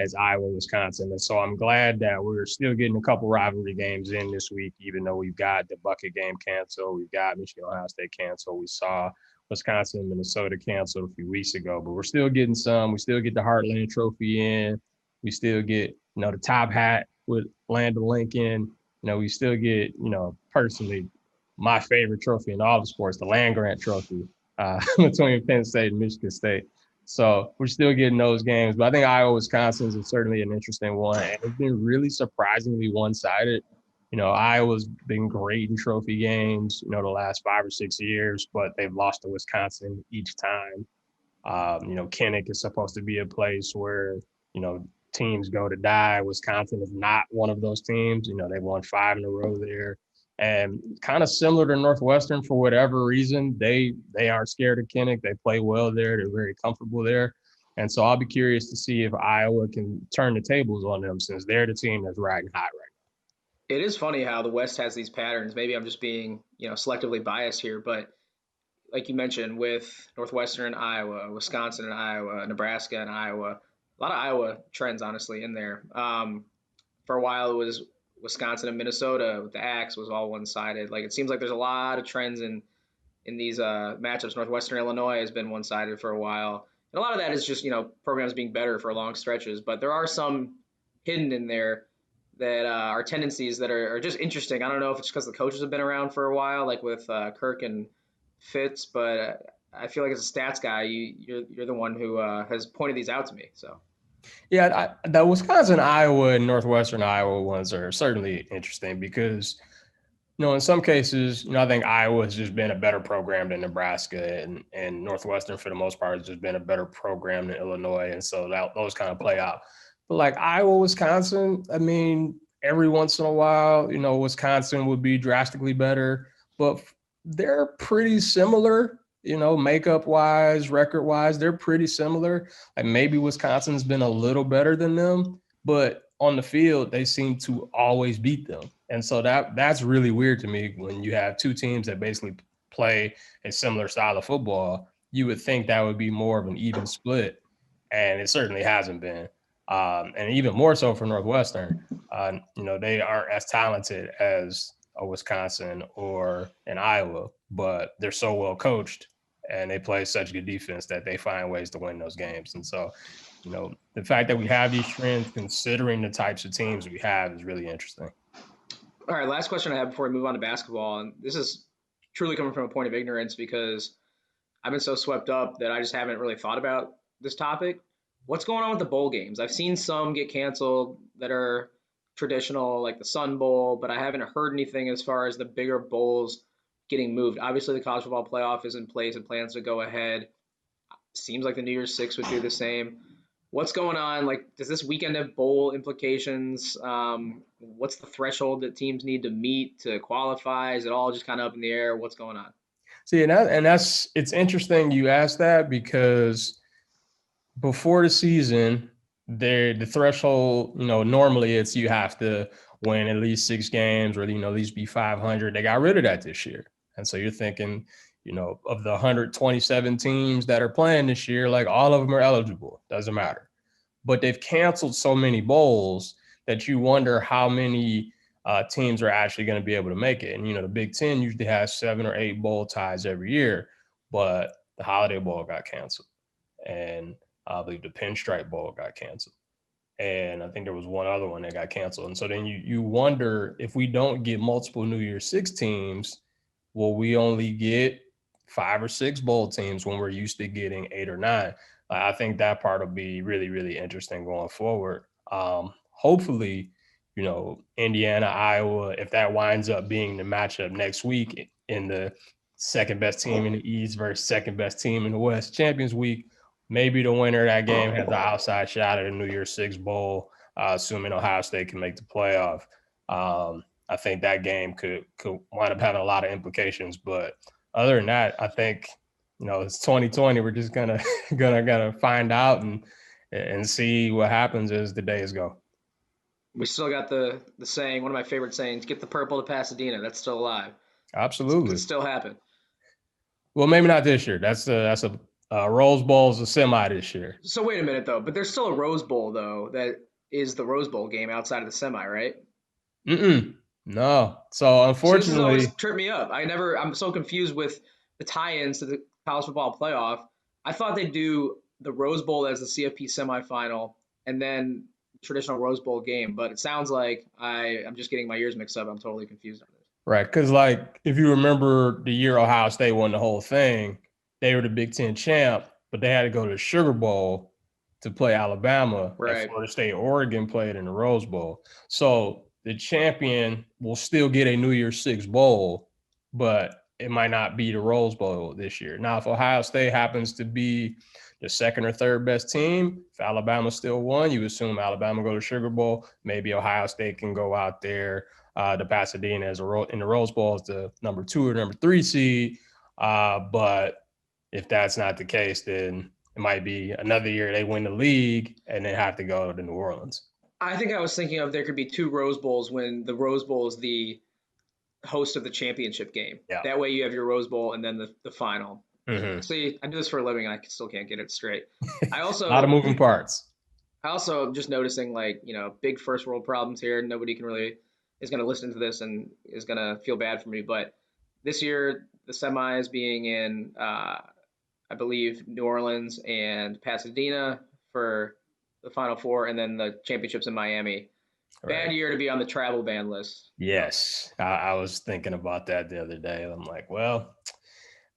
is Iowa, Wisconsin. And so I'm glad that we're still getting a couple rivalry games in this week, even though we've got the Bucket game canceled. We've got Michigan, Ohio State canceled. We saw Wisconsin and Minnesota canceled a few weeks ago, but we're still getting some. We still get the Heartland Trophy in. We still get, the top hat with Land of Lincoln. We still get, personally, my favorite trophy in all the sports, the Land Grant Trophy between Penn State and Michigan State. So we're still getting those games. But I think Iowa, Wisconsin is certainly an interesting one. And it's been really surprisingly one-sided. Iowa's been great in trophy games, the last 5 or 6 years, but they've lost to Wisconsin each time. Kinnick is supposed to be a place where, teams go to die. Wisconsin is not one of those teams. They've won 5 in a row there. And kind of similar to Northwestern, for whatever reason, they aren't scared of Kinnick. They play well there. They're very comfortable there. And so I'll be curious to see if Iowa can turn the tables on them, since they're the team that's riding hot right now. It is funny how the West has these patterns. Maybe I'm just being, selectively biased here, but like you mentioned, with Northwestern and Iowa, Wisconsin and Iowa, Nebraska and Iowa, a lot of Iowa trends, honestly, in there. For a while, it was Wisconsin and Minnesota with the Axe was all one-sided. Like, it seems like there's a lot of trends in these matchups. Northwestern Illinois has been one-sided for a while. And a lot of that is just, programs being better for long stretches. But there are some hidden in there that are tendencies that are just interesting. I don't know if it's because the coaches have been around for a while, like with Kirk and Fitz, but I feel like as a stats guy, you're the one who has pointed these out to me. So. Yeah, the Wisconsin, Iowa, and Northwestern Iowa ones are certainly interesting because, in some cases, I think Iowa has just been a better program than Nebraska, and Northwestern, for the most part, has just been a better program than Illinois. And so those kind of play out. But like Iowa, Wisconsin, I mean, every once in a while, Wisconsin would be drastically better, but they're pretty similar. Makeup wise, record wise, they're pretty similar. Like, maybe Wisconsin's been a little better than them, but on the field, they seem to always beat them. And so that's really weird to me when you have two teams that basically play a similar style of football. You would think that would be more of an even split, and it certainly hasn't been. And even more so for Northwestern. They aren't as talented as a Wisconsin or an Iowa, but they're so well coached and they play such good defense that they find ways to win those games. And so, the fact that we have these trends, considering the types of teams we have, is really interesting. All right, last question I have before we move on to basketball, and this is truly coming from a point of ignorance because I've been so swept up that I just haven't really thought about this topic. What's going on with the bowl games? I've seen some get canceled that are traditional, like the Sun Bowl, but I haven't heard anything as far as the bigger bowls getting moved. Obviously, the college football playoff is in place and plans to go ahead. Seems like the New Year's Six would do the same. What's going on? Like, does this weekend have bowl implications? What's the threshold that teams need to meet to qualify? Is it all just kind of up in the air? What's going on? See, it's interesting you asked that because before the season, the threshold, normally it's you have to win at least 6 games or, at least be 500. They got rid of that this year. And so you're thinking, of the 127 teams that are playing this year, like all of them are eligible. Doesn't matter. But they've canceled so many bowls that you wonder how many teams are actually going to be able to make it. And, the Big Ten usually has 7 or 8 bowl ties every year, but the Holiday Bowl got canceled. And I believe the Pinstripe Bowl got canceled. And I think there was one other one that got canceled. And so then you wonder, if we don't get multiple New Year's Six teams, will we only get 5 or 6 bowl teams when we're used to getting 8 or 9? I think that part will be really, really interesting going forward. Hopefully, Indiana, Iowa, if that winds up being the matchup next week in the second best team in the East versus second best team in the West Champions Week, maybe the winner of that game has the outside shot at a New Year's Six bowl, assuming Ohio State can make the playoff. I think that game could wind up having a lot of implications. But other than that, I think it's 2020. We're just gonna find out and see what happens as the days go. We still got the saying, one of my favorite sayings, get the purple to Pasadena. That's still alive. Absolutely. It could still happen. Well, maybe not this year. That's a Rose Bowl's a semi this year. So wait a minute, though. But there's still a Rose Bowl, though, that is the Rose Bowl game outside of the semi, right? No. So unfortunately, this has always tripped me up. I'm so confused with the tie-ins to the college football playoff. I thought they'd do the Rose Bowl as the CFP semifinal and then traditional Rose Bowl game, but it sounds like I'm just getting my ears mixed up. I'm totally confused on this. Right, because if you remember the year Ohio State won the whole thing, they were the Big Ten champ, but they had to go to the Sugar Bowl to play Alabama. Right. And Florida State, Oregon played in the Rose Bowl. So the champion will still get a New Year's Six bowl, but it might not be the Rose Bowl this year. Now, if Ohio State happens to be the second or third best team, if Alabama still won, you assume Alabama go to Sugar Bowl. Maybe Ohio State can go out there to Pasadena in the Rose Bowl as the number 2 or number 3 seed. But if that's not the case, then it might be another year they win the league and then have to go to New Orleans. I think I was thinking of there could be 2 Rose Bowls when the Rose Bowl is the host of the championship game. Yeah. That way you have your Rose Bowl and then the final. Mm-hmm. See, I do this for a living and I still can't get it straight. I also a lot of moving parts. I also am just noticing big first world problems here. Nobody is going to listen to this and is going to feel bad for me. But this year, the semis being in, I believe, New Orleans and Pasadena for the Final Four, and then the championships in Miami. Right. Bad year to be on the travel ban list. Yes. I was thinking about that the other day. I'm like, well,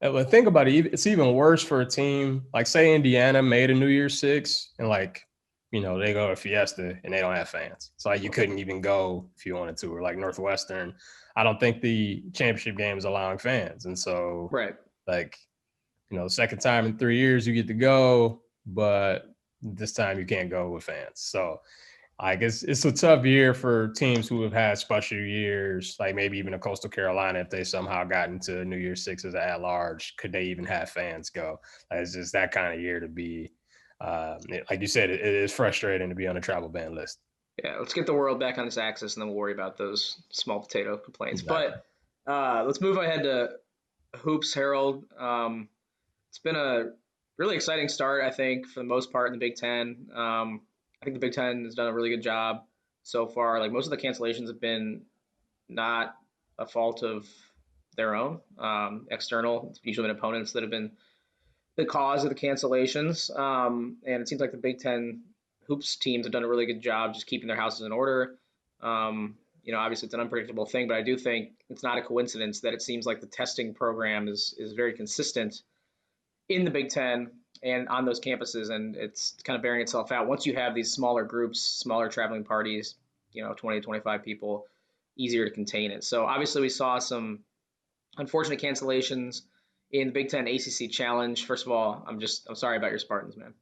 think about it. It's even worse for a team. Like, say Indiana made a New Year's Six and they go to Fiesta and they don't have fans. So you couldn't even go if you wanted to. Or like Northwestern, I don't think the championship game is allowing fans. And so, right, second time in 3 years you get to go, but this time you can't go with fans. So I guess it's a tough year for teams who have had special years, like maybe even a Coastal Carolina, if they somehow got into New Year's Six as at large, could they even have fans go? It's just that kind of year to be. Like you said, it is frustrating to be on a travel ban list. Yeah, let's get the world back on this axis, and then we'll worry about those small potato complaints. Exactly. But let's move ahead to hoops, Harold. It's been a really exciting start, I think, for the most part in the Big Ten. I think the Big Ten has done a really good job so far. Like, most of the cancellations have been not a fault of their own, external. It's usually been opponents that have been the cause of the cancellations. And it seems like the Big Ten hoops teams have done a really good job just keeping their houses in order. Obviously it's an unpredictable thing, but I do think it's not a coincidence that it seems like the testing program is very consistent in the Big Ten and on those campuses. And it's kind of bearing itself out. Once you have these smaller groups, smaller traveling parties, 20 to 25 people, easier to contain it. So obviously we saw some unfortunate cancellations in the Big Ten ACC Challenge. First of all, I'm sorry about your Spartans, man.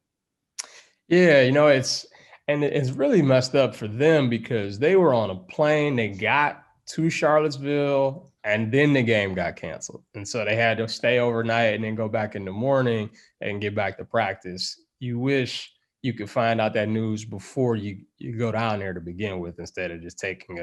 Yeah, it's really messed up for them because they were on a plane. They got to Charlottesville, and then the game got canceled. And so they had to stay overnight and then go back in the morning and get back to practice. You wish you could find out that news before you go down there to begin with, instead of just taking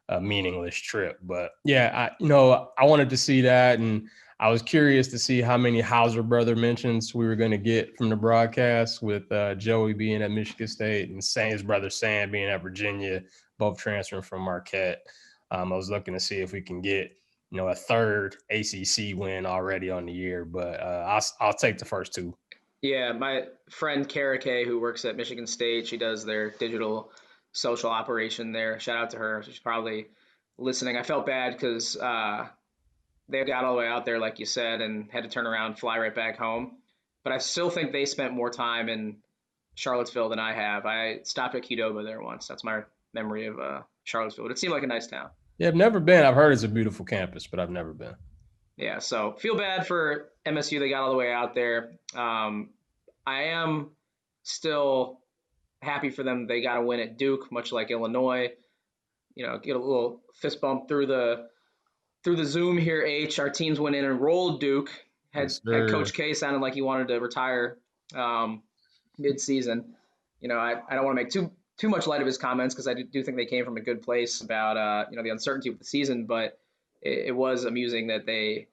a meaningless trip. But yeah, I wanted to see that, and I was curious to see how many Hauser brother mentions we were going to get from the broadcast, with Joey being at Michigan State and his brother Sam being at Virginia, both transferring from Marquette. I was looking to see if we can get, a third ACC win already on the year, but I'll take the first 2. Yeah, my friend Kara Kay, who works at Michigan State, she does their digital social operation there. Shout out to her. She's probably listening. I felt bad because they got all the way out there, like you said, and had to turn around, fly right back home. But I still think they spent more time in Charlottesville than I have. I stopped at Qdoba there once. That's my memory of Charlottesville. But it seemed like a nice town. Yeah, I've never been. I've heard it's a beautiful campus, but I've never been. Yeah, so feel bad for MSU. They got all the way out there. I am still happy for them. They got a win at Duke, much like Illinois. You know, get a little fist bump through the Zoom here. Our teams went in and rolled Duke. Had Coach K sounded like he wanted to retire mid-season. You know, I don't want to make too much light of his comments because I do think they came from a good place about the uncertainty with the season, but it was amusing that they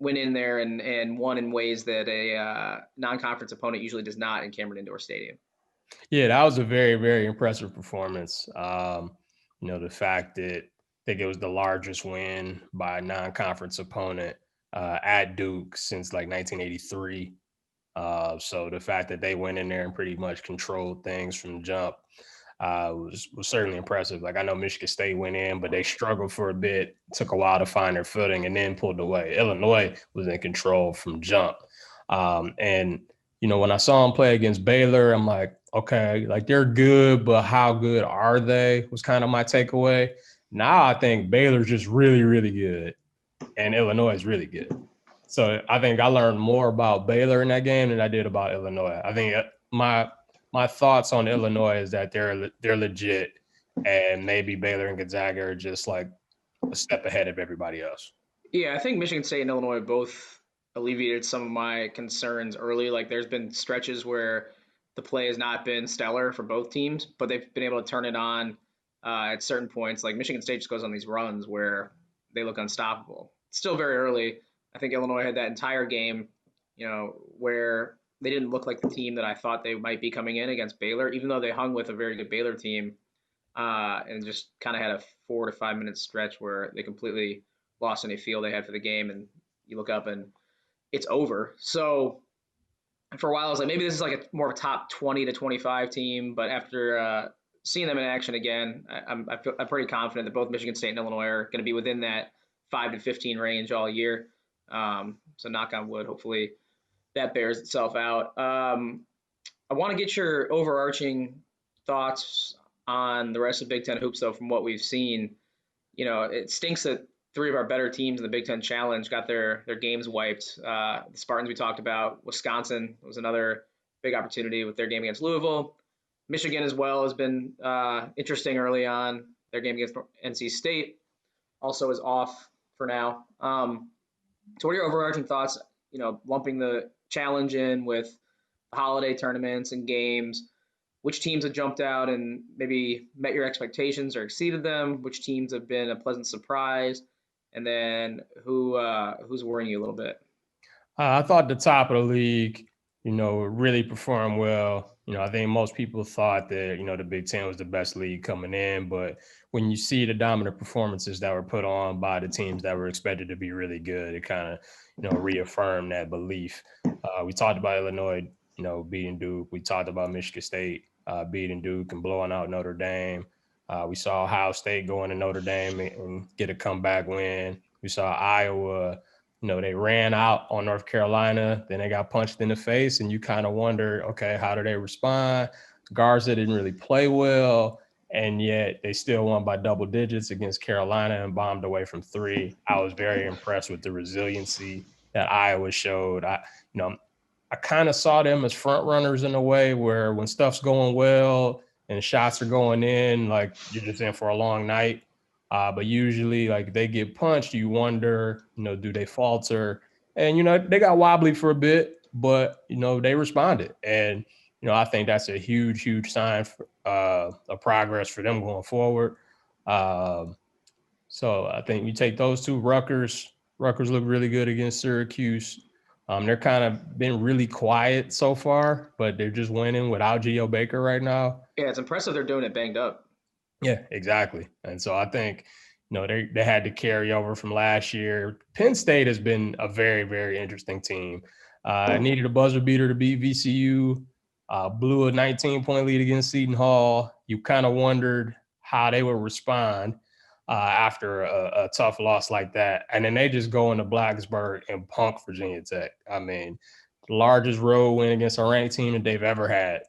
went in there and won in ways that a non-conference opponent usually does not in Cameron Indoor Stadium. Yeah, that was a very, very impressive performance. The fact that I think it was the largest win by a non-conference opponent at Duke since like 1983. So the fact that they went in there and pretty much controlled things from the jump was certainly impressive. Like I know Michigan State went in, but they struggled for a bit, took a while to find their footing, and then pulled away. Illinois was in control from jump. When I saw them play against Baylor, I'm like, okay, like they're good, but how good are they? Was kind of my takeaway. Now I think Baylor's just really, really good, and Illinois is really good. So I think I learned more about Baylor in that game than I did about Illinois. I think my thoughts on Illinois is that they're legit, and maybe Baylor and Gonzaga are just like a step ahead of everybody else. Yeah, I think Michigan State and Illinois both alleviated some of my concerns early. Like there's been stretches where the play has not been stellar for both teams, but they've been able to turn it on at certain points. Like Michigan State just goes on these runs where they look unstoppable. It's still very early. I think Illinois had that entire game, where they didn't look like the team that I thought they might be coming in against Baylor, even though they hung with a very good Baylor team and just kind of had a 4 to 5 minute stretch where they completely lost any feel they had for the game. And you look up and it's over. So for a while, I was like, maybe this is like more of a top 20 to 25 team. But after seeing them in action again, I'm pretty confident that both Michigan State and Illinois are going to be within that 5 to 15 range all year. So knock on wood, hopefully that bears itself out. I want to get your overarching thoughts on the rest of Big Ten hoops, though, from what we've seen. It stinks that 3 of our better teams in the Big Ten Challenge got their games wiped. The Spartans we talked about. Wisconsin was another big opportunity with their game against Louisville. Michigan as well has been interesting early on. Their game against NC State also is off for now. So what are your overarching thoughts, lumping the challenge in with the holiday tournaments and games? Which teams have jumped out and maybe met your expectations or exceeded them? Which teams have been a pleasant surprise? And then who's worrying you a little bit? I thought the top of the league, really performed well. I think most people thought that, the Big Ten was the best league coming in. But when you see the dominant performances that were put on by the teams that were expected to be really good, it kind of, reaffirmed that belief. We talked about Illinois, beating Duke. We talked about Michigan State beating Duke and blowing out Notre Dame. We saw Ohio State go into Notre Dame and get a comeback win. We saw Iowa. They ran out on North Carolina, then they got punched in the face, and you kind of wonder, okay, how do they respond? Garza didn't really play well, and yet they still won by double digits against Carolina and bombed away from 3. I was very impressed with the resiliency that Iowa showed. I kind of saw them as front runners in a way where when stuff's going well and shots are going in, like you're just in for a long night. But usually, like, they get punched, you wonder, do they falter? And, they got wobbly for a bit, but, they responded. And, I think that's a huge, huge sign of progress for them going forward. So I think you take those 2. Rutgers look really good against Syracuse. They're kind of been really quiet so far, but they're just winning without Geo Baker right now. Yeah, it's impressive they're doing it banged up. Yeah, exactly. And so I think, they had to carry over from last year. Penn State has been a very, very interesting team. Needed a buzzer beater to beat VCU, blew a 19-point lead against Seton Hall. You kind of wondered how they would respond after a tough loss like that. And then they just go into Blacksburg and punk Virginia Tech. I mean, the largest road win against a ranked team that they've ever had.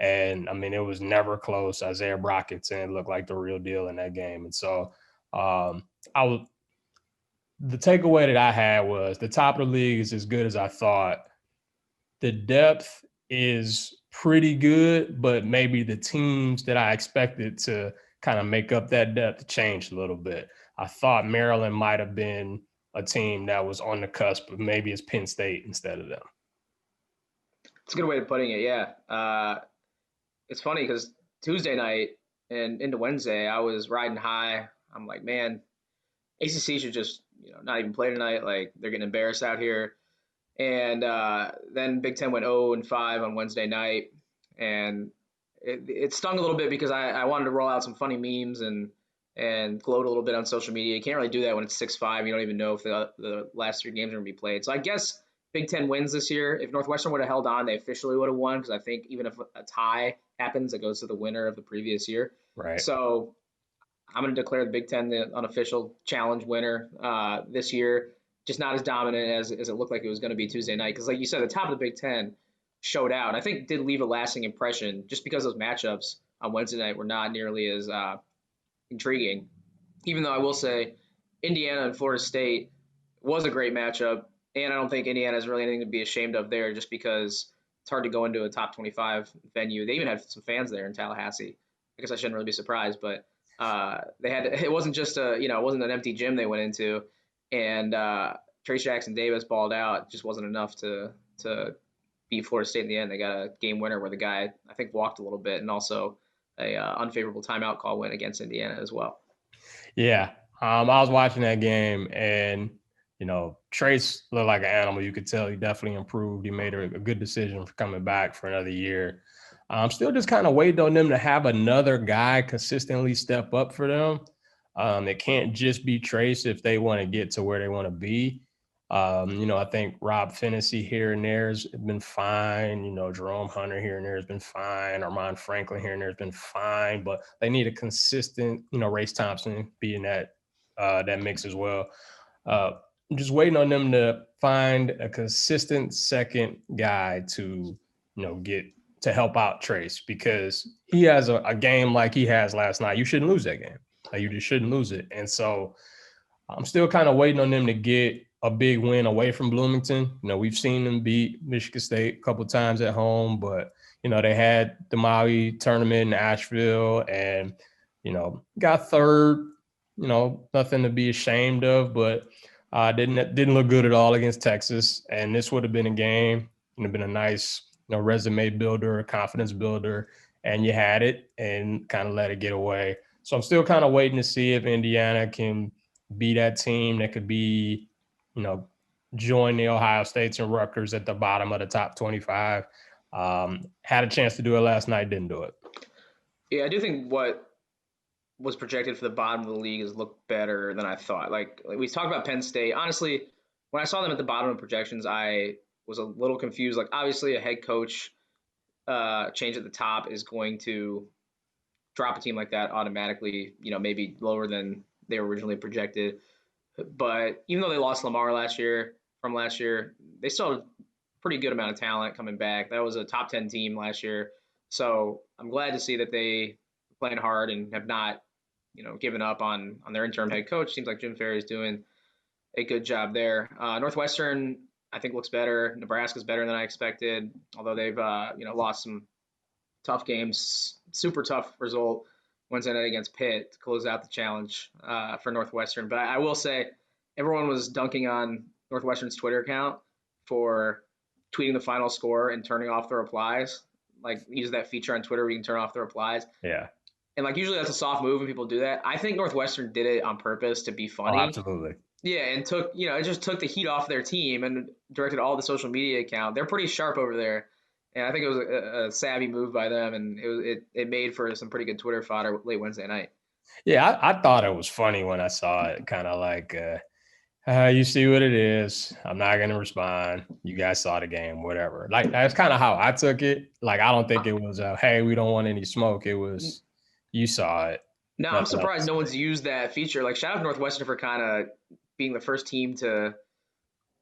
And I mean, it was never close. Isaiah Brockington looked like the real deal in that game. And so the takeaway that I had was the top of the league is as good as I thought. The depth is pretty good, but maybe the teams that I expected to kind of make up that depth changed a little bit. I thought Maryland might have been a team that was on the cusp, but maybe it's Penn State instead of them. It's a good way of putting it, yeah. It's funny because Tuesday night and into Wednesday, I was riding high. I'm like, man, ACC should just not even play tonight. Like, they're getting embarrassed out here. And then Big Ten went 0-5 on Wednesday night, and it stung a little bit because I wanted to roll out some funny memes and gloat a little bit on social media. You can't really do that when it's 6-5. You don't even know if the last 3 games are going to be played. So I guess Big Ten wins this year. If Northwestern would have held on, they officially would have won, because I think even if a tie happens, it goes to the winner of the previous year. Right. So I'm going to declare the Big Ten the unofficial challenge winner this year. Just not as dominant as it looked like it was going to be Tuesday night. Because like you said, the top of the Big Ten showed out. And I think did leave a lasting impression just because those matchups on Wednesday night were not nearly as intriguing. Even though I will say Indiana and Florida State was a great matchup. And I don't think Indiana has really anything to be ashamed of there, just because it's hard to go into a top 25 venue. They even had some fans there in Tallahassee. I guess I shouldn't really be surprised, but it wasn't just it wasn't an empty gym they went into. And Trace Jackson Davis balled out. It just wasn't enough to beat Florida State in the end. They got a game winner where the guy, I think, walked a little bit, and also a unfavorable timeout call win against Indiana as well. Yeah, I was watching that game, and Trace looked like an animal. You could tell he definitely improved. He made a good decision for coming back for another year. I'm still just kind of waiting on them to have another guy consistently step up for them. It can't just be Trace if they want to get to where they want to be. I think Rob Fennessy here and there has been fine. Jerome Hunter here and there has been fine. Armand Franklin here and there has been fine. But they need a consistent, Race Thompson be in that mix as well. I'm just waiting on them to find a consistent second guy to, get to help out Trace, because he has a game like he has last night. You shouldn't lose that game. You just shouldn't lose it. And so I'm still kind of waiting on them to get a big win away from Bloomington. We've seen them beat Michigan State a couple of times at home, but, they had the Maui tournament in Asheville and, got third, nothing to be ashamed of, but didn't look good at all against Texas. And this would have been a game, would have been a nice, resume builder, confidence builder, and you had it and kind of let it get away. So I'm still kind of waiting to see if Indiana can be that team that could be, join the Ohio States and Rutgers at the bottom of the top 25. Had a chance to do it last night, didn't do it. Yeah, I do think what was projected for the bottom of the league has looked better than I thought. Like we talked about Penn State. Honestly, when I saw them at the bottom of projections, I was a little confused. Like, obviously a head coach change at the top is going to drop a team like that automatically, maybe lower than they were originally projected. But even though they lost Lamar last year, they still have a pretty good amount of talent coming back. That was a top 10 team last year. So I'm glad to see that they are playing hard and have not, given up on their interim head coach. Seems like Jim Ferry is doing a good job there. Northwestern, I think, looks better. Nebraska's better than I expected, although they've, lost some tough games. Super tough result Wednesday night against Pitt to close out the challenge for Northwestern. But I will say everyone was dunking on Northwestern's Twitter account for tweeting the final score and turning off the replies. Like, use that feature on Twitter where you can turn off the replies. Yeah. And, usually that's a soft move when people do that. I think Northwestern did it on purpose to be funny. Oh, absolutely. Yeah, and it just took the heat off their team and directed all the social media account. They're pretty sharp over there. And I think it was a savvy move by them, and it made for some pretty good Twitter fodder late Wednesday night. Yeah, I thought it was funny when I saw it, kind of like, you see what it is. I'm not going to respond. You guys saw the game, whatever. Like, that's kind of how I took it. Like, I don't think it was, hey, we don't want any smoke. It was, you saw it. No, I'm surprised no one's used that feature. Like, shout out to Northwestern for kind of being the first team to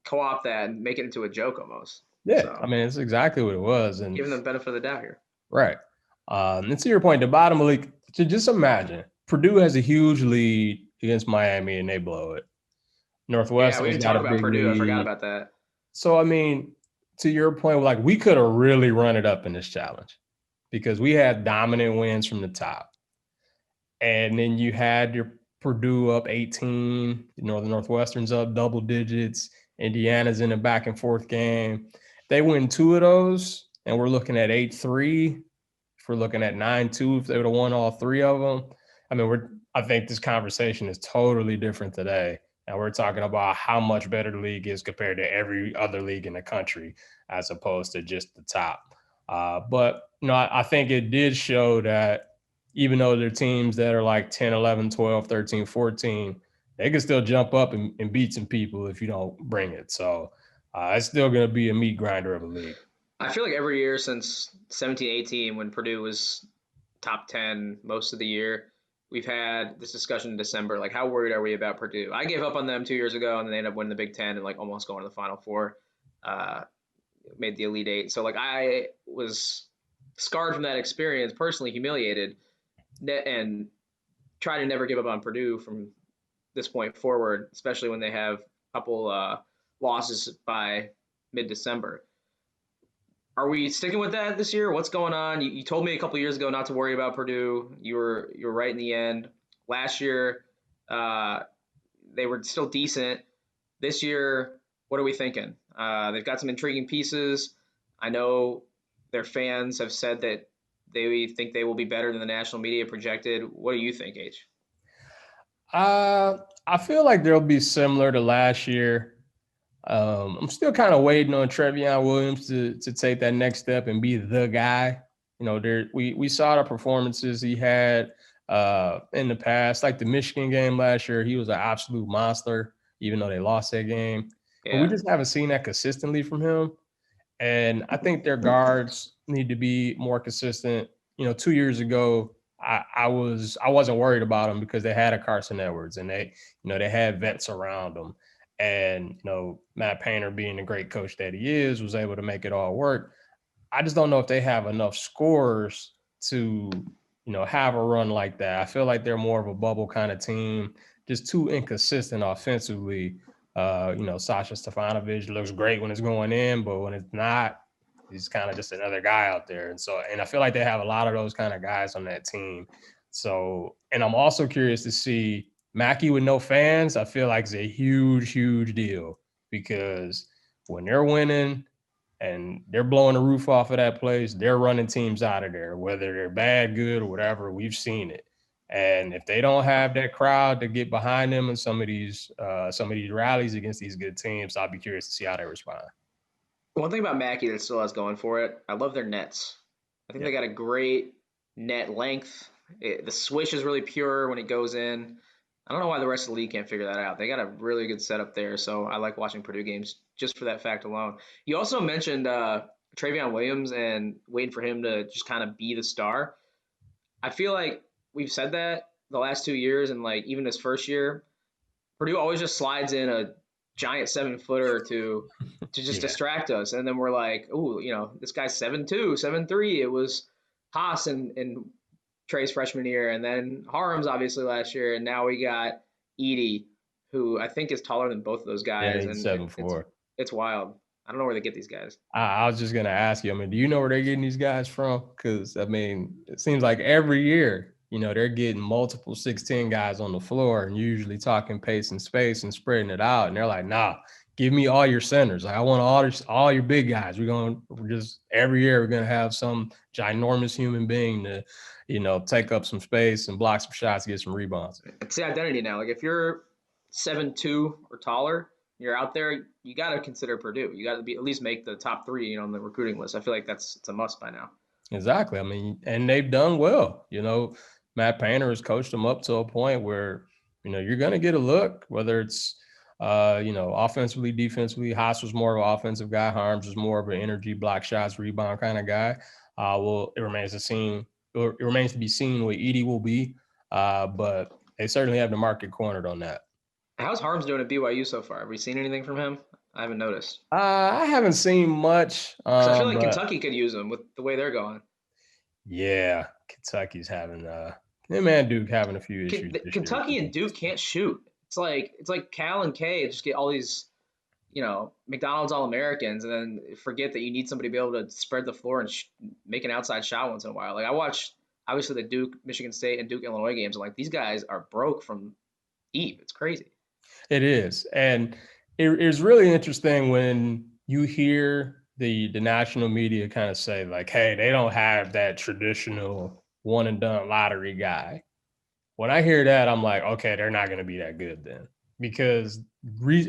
co-opt that and make it into a joke almost. Yeah, so, I mean, it's exactly what it was. And giving them the benefit of the doubt here. Right. And to your point, the bottom of the league, just imagine Purdue has a huge lead against Miami and they blow it. Yeah, we Northwestern's didn't got talk a about big Purdue. I forgot lead. about that. So, I mean, to your point, like we could have really run it up in this challenge because we had dominant wins from the top. And then you had your Purdue up 18, Northwestern's up double digits, Indiana's in a back and forth game. They win 2 of those, and we're looking at 8-3. If we're looking at 9-2, if they would have won all 3 of them. I mean, I think this conversation is totally different today. And we're talking about how much better the league is compared to every other league in the country, as opposed to just the top. But I think it did show that even though they're teams that are like 10, 11, 12, 13, 14, they can still jump up and beat some people if you don't bring it. So it's still going to be a meat grinder of a league. I feel like every year since 17-18, when Purdue was top 10 most of the year, we've had this discussion in December, like how worried are we about Purdue? I gave up on them 2 years ago, and then they ended up winning the Big Ten and like almost going to the Final Four, made the Elite Eight. So like I was scarred from that experience, personally humiliated, and try to never give up on Purdue from this point forward, especially when they have a couple losses by mid-December. Are we sticking with that this year? What's going on? You told me a couple years ago not to worry about Purdue. You were right in the end. Last year, they were still decent. This year, what are we thinking? They've got some intriguing pieces. I know their fans have said that they think they will be better than the national media projected. What do you think, H? I feel like they'll be similar to last year. I'm still kind of waiting on Trevion Williams to take that next step and be the guy. We saw the performances he had in the past, like the Michigan game last year. He was an absolute monster, even though they lost that game. Yeah. But we just haven't seen that consistently from him. And I think their guards need to be more consistent. 2 years ago, I wasn't worried about them because they had a Carson Edwards and they had vets around them. And, Matt Painter, being the great coach that he is, was able to make it all work. I just don't know if they have enough scorers to, have a run like that. I feel like they're more of a bubble kind of team, just too inconsistent offensively. Sasha Stefanovic looks great when it's going in, but when it's not, he's kind of just another guy out there. And I feel like they have a lot of those kind of guys on that team. So, and I'm also curious to see Mackey with no fans. I feel like it's a huge, huge deal because when they're winning and they're blowing the roof off of that place, they're running teams out of there, whether they're bad, good, or whatever. We've seen it. And if they don't have that crowd to get behind them in some of these rallies against these good teams, I'll be curious to see how they respond. One thing about Mackey that still has going for it, I love their nets. I think they got a great net length. The swish is really pure when it goes in. I don't know why the rest of the league can't figure that out. They got a really good setup there, so I like watching Purdue games just for that fact alone. You also mentioned Trevion Williams and waiting for him to just kind of be the star. I feel like we've said that the last 2 years, and like even this first year, Purdue always just slides in a giant 7-footer to just distract us. And then we're like, oh, this guy's 7'2", 7'3". It was Haas in Trey's freshman year, and then Harms obviously last year, and now we got Edey, who I think is taller than both of those guys. Yeah, he's and 7'4". It's wild. I don't know where they get these guys. I was just gonna ask you. Do you know where they're getting these guys from? Because it seems like every year, they're getting multiple 6'10" guys on the floor and usually talking pace and space and spreading it out. And they're like, nah, give me all your centers. Like, I want all your big guys. Every year we're gonna have some ginormous human being to, take up some space and block some shots, get some rebounds. It's the identity now. Like if you're 7'2" or taller, you're out there, you got to consider Purdue. You got to be at least make the top 3, on the recruiting list. I feel like it's a must by now. Exactly. And they've done well. Matt Painter has coached them up to a point where, you're going to get a look, whether it's, offensively, defensively. Haas was more of an offensive guy. Harms was more of an energy, block shots, rebound kind of guy. It remains to be seen what Edey will be, but they certainly have the market cornered on that. How's Harms doing at BYU so far? Have we seen anything from him? I haven't noticed. I haven't seen much. I feel like Kentucky could use him with the way they're going. Yeah, Kentucky's having them and Duke having a few issues this Kentucky year. and Duke can't shoot. It's like Cal and K just get all these, McDonald's All-Americans, and then forget that you need somebody to be able to spread the floor and make an outside shot once in a while. Like I watched obviously the Duke, Michigan State, and Duke Illinois games, and like these guys are broke from deep. It's crazy. It is, and it's really interesting when you hear the national media kind of say like, "Hey, they don't have that traditional one and done lottery guy." When I hear that, I'm like, okay, they're not going to be that good then, because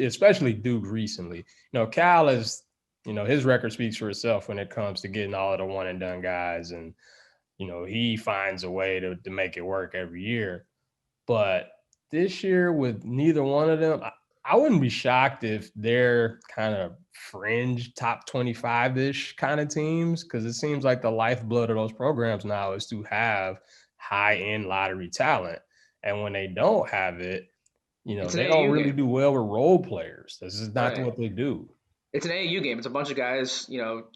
especially Duke recently, Cal is, his record speaks for itself when it comes to getting all of the one and done guys, and he finds a way to make it work every year. But this year with neither one of them, I wouldn't be shocked if they're kind of fringe top 25-ish kind of teams, because it seems like the lifeblood of those programs now is to have high-end lottery talent. And when they don't have it, they don't really do well with role players. This is not what they do. It's an AAU game. It's a bunch of guys,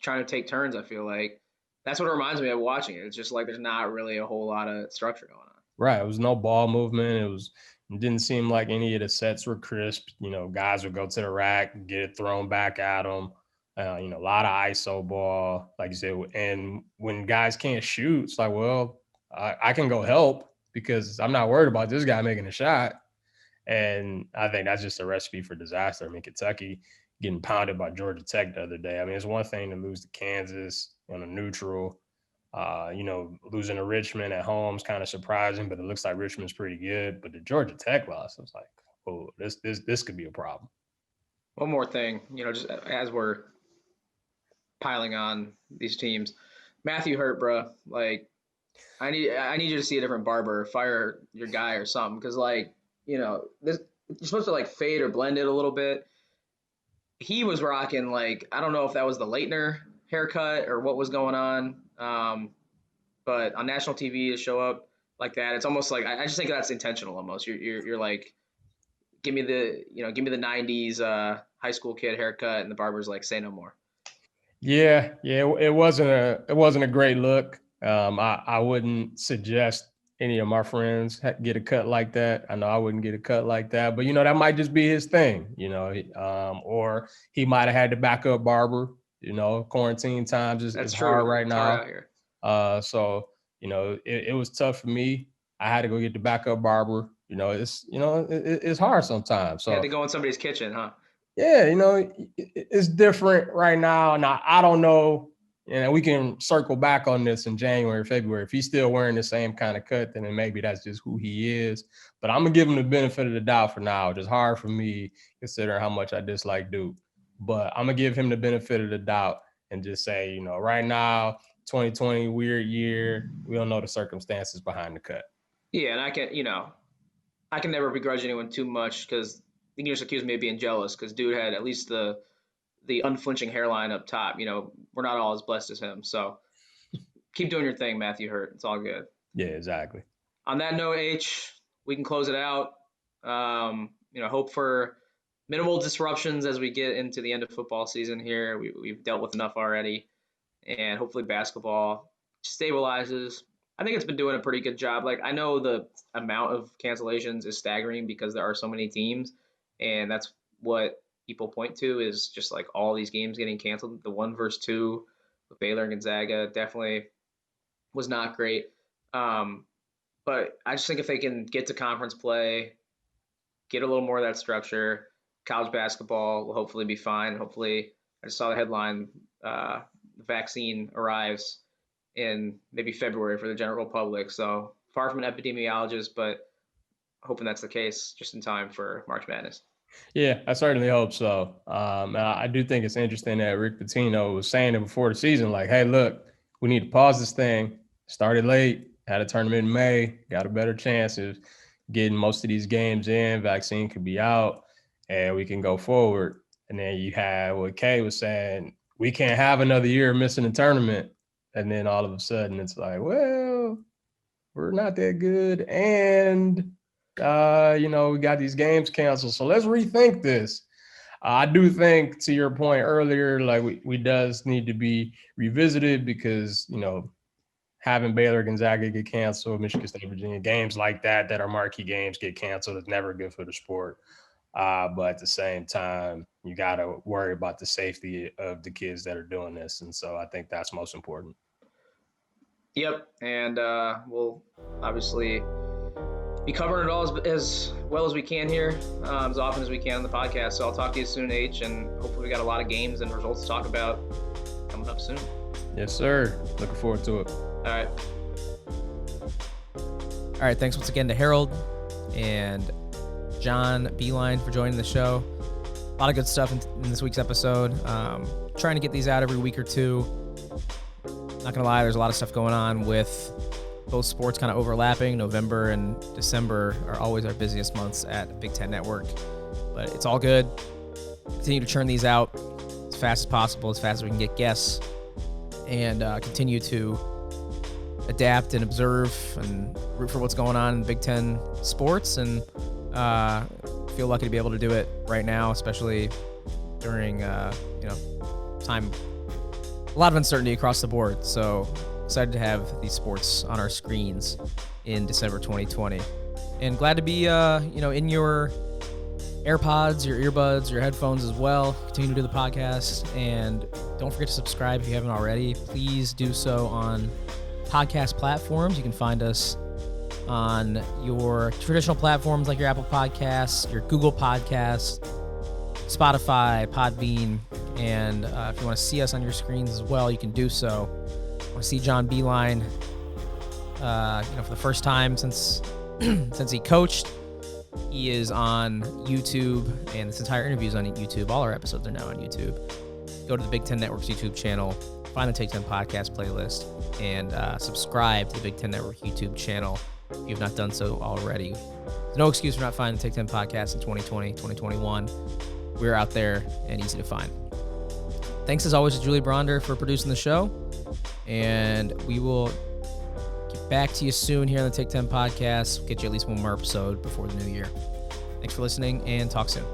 trying to take turns, I feel like. That's what it reminds me of watching it. It's just like there's not really a whole lot of structure going on. Right. It was no ball movement. It didn't seem like any of the sets were crisp. Guys would go to the rack, get it thrown back at them. A lot of ISO ball, like you said. And when guys can't shoot, it's like, well, I can go help because I'm not worried about this guy making a shot. And I think that's just a recipe for disaster. I mean, Kentucky getting pounded by Georgia Tech the other day. I mean, it's one thing to lose to Kansas on a neutral. Losing to Richmond at home is kind of surprising, but it looks like Richmond's pretty good. But the Georgia Tech loss, I was like, oh, this could be a problem. One more thing, just as we're piling on these teams, Matthew Hurt, bro. Like, I need you to see a different barber, fire your guy or something, because this you're supposed to like fade or blend it a little bit. He was rocking like, I don't know if that was the Leitner haircut or what was going on. But on national TV to show up like that, it's almost like I just think that's intentional almost. You're like, give me the 90s high school kid haircut, and the barber's like, say no more. Yeah, it wasn't a great look. I wouldn't suggest any of my friends get a cut like that. I know I wouldn't get a cut like that, but that might just be his thing, or he might have had to back up barber. Quarantine times is hard right now. So it was tough for me. I had to go get the backup barber. It's hard sometimes. So you had to go in somebody's kitchen, huh? Yeah, it's different right now. Now I don't know. We can circle back on this in January, February. If he's still wearing the same kind of cut, then maybe that's just who he is. But I'm gonna give him the benefit of the doubt for now. It's hard for me considering how much I dislike Duke. But I'm going to give him the benefit of the doubt and just say, right now, 2020, weird year. We don't know the circumstances behind the cut. Yeah, and I can never begrudge anyone too much, because you can just accuse me of being jealous, because dude had at least the unflinching hairline up top. We're not all as blessed as him. So keep doing your thing, Matthew Hurt. It's all good. Yeah, exactly. On that note, we can close it out. Hope for minimal disruptions as we get into the end of football season here. We've dealt with enough already, and hopefully basketball stabilizes. I think it's been doing a pretty good job. Like, I know the amount of cancellations is staggering because there are so many teams, and that's what people point to is just like all these games getting canceled. The 1 versus 2 with Baylor and Gonzaga definitely was not great. But I just think if they can get to conference play, get a little more of that structure, college basketball will hopefully be fine. Hopefully, I just saw the headline, the vaccine arrives in maybe February for the general public. So far from an epidemiologist, but hoping that's the case just in time for March Madness. Yeah, I certainly hope so. I do think it's interesting that Rick Pitino was saying it before the season, like, hey, look, we need to pause this thing. Started late, had a tournament in May, got a better chance of getting most of these games in. Vaccine could be out, and we can go forward. And then you have what Kay was saying, we can't have another year missing a tournament. And then all of a sudden it's like, well, we're not that good. And, we got these games canceled. So let's rethink this. I do think, to your point earlier, like we does need to be revisited because, having Baylor, Gonzaga get canceled, Michigan State, Virginia, games like that are marquee games get canceled. It's never good for the sport. But at the same time, you got to worry about the safety of the kids that are doing this. And so I think that's most important. Yep. And we'll obviously be covering it all as well as we can here, as often as we can on the podcast. So I'll talk to you soon, H, and hopefully we got a lot of games and results to talk about coming up soon. Yes, sir. Looking forward to it. All right. All right. Thanks once again to Harold and John Beilein for joining the show. A lot of good stuff in this week's episode. Trying to get these out every week or two. Not gonna lie, there's a lot of stuff going on with both sports kind of overlapping. November and December are always our busiest months at Big Ten Network, but it's all good. Continue to churn these out as fast as possible, as fast as we can get guests, and continue to adapt and observe and root for what's going on in Big Ten sports, and feel lucky to be able to do it right now, especially during time, a lot of uncertainty across the board. So excited to have these sports on our screens in December 2020, and glad to be in your AirPods, your earbuds, your headphones as well. Continue to do the podcast, and don't forget to subscribe if you haven't already. Please do so on podcast platforms. You can find us on your traditional platforms like your Apple Podcasts, your Google Podcasts, Spotify, Podbean, and if you want to see us on your screens as well, you can do so. I want to see John Beilein, for the first time since he coached. He is on YouTube, and this entire interview is on YouTube. All our episodes are now on YouTube. Go to the Big Ten Network's YouTube channel, find the Take 10 podcast playlist, and subscribe to the Big Ten Network YouTube channel if you've not done so already. There's no excuse for not finding the Take 10 podcast in 2020, 2021. We're out there and easy to find. Thanks as always to Julie Bronder for producing the show, and we will get back to you soon here on the Take 10 podcast. We'll get you at least one more episode before the new year. Thanks for listening, and talk soon.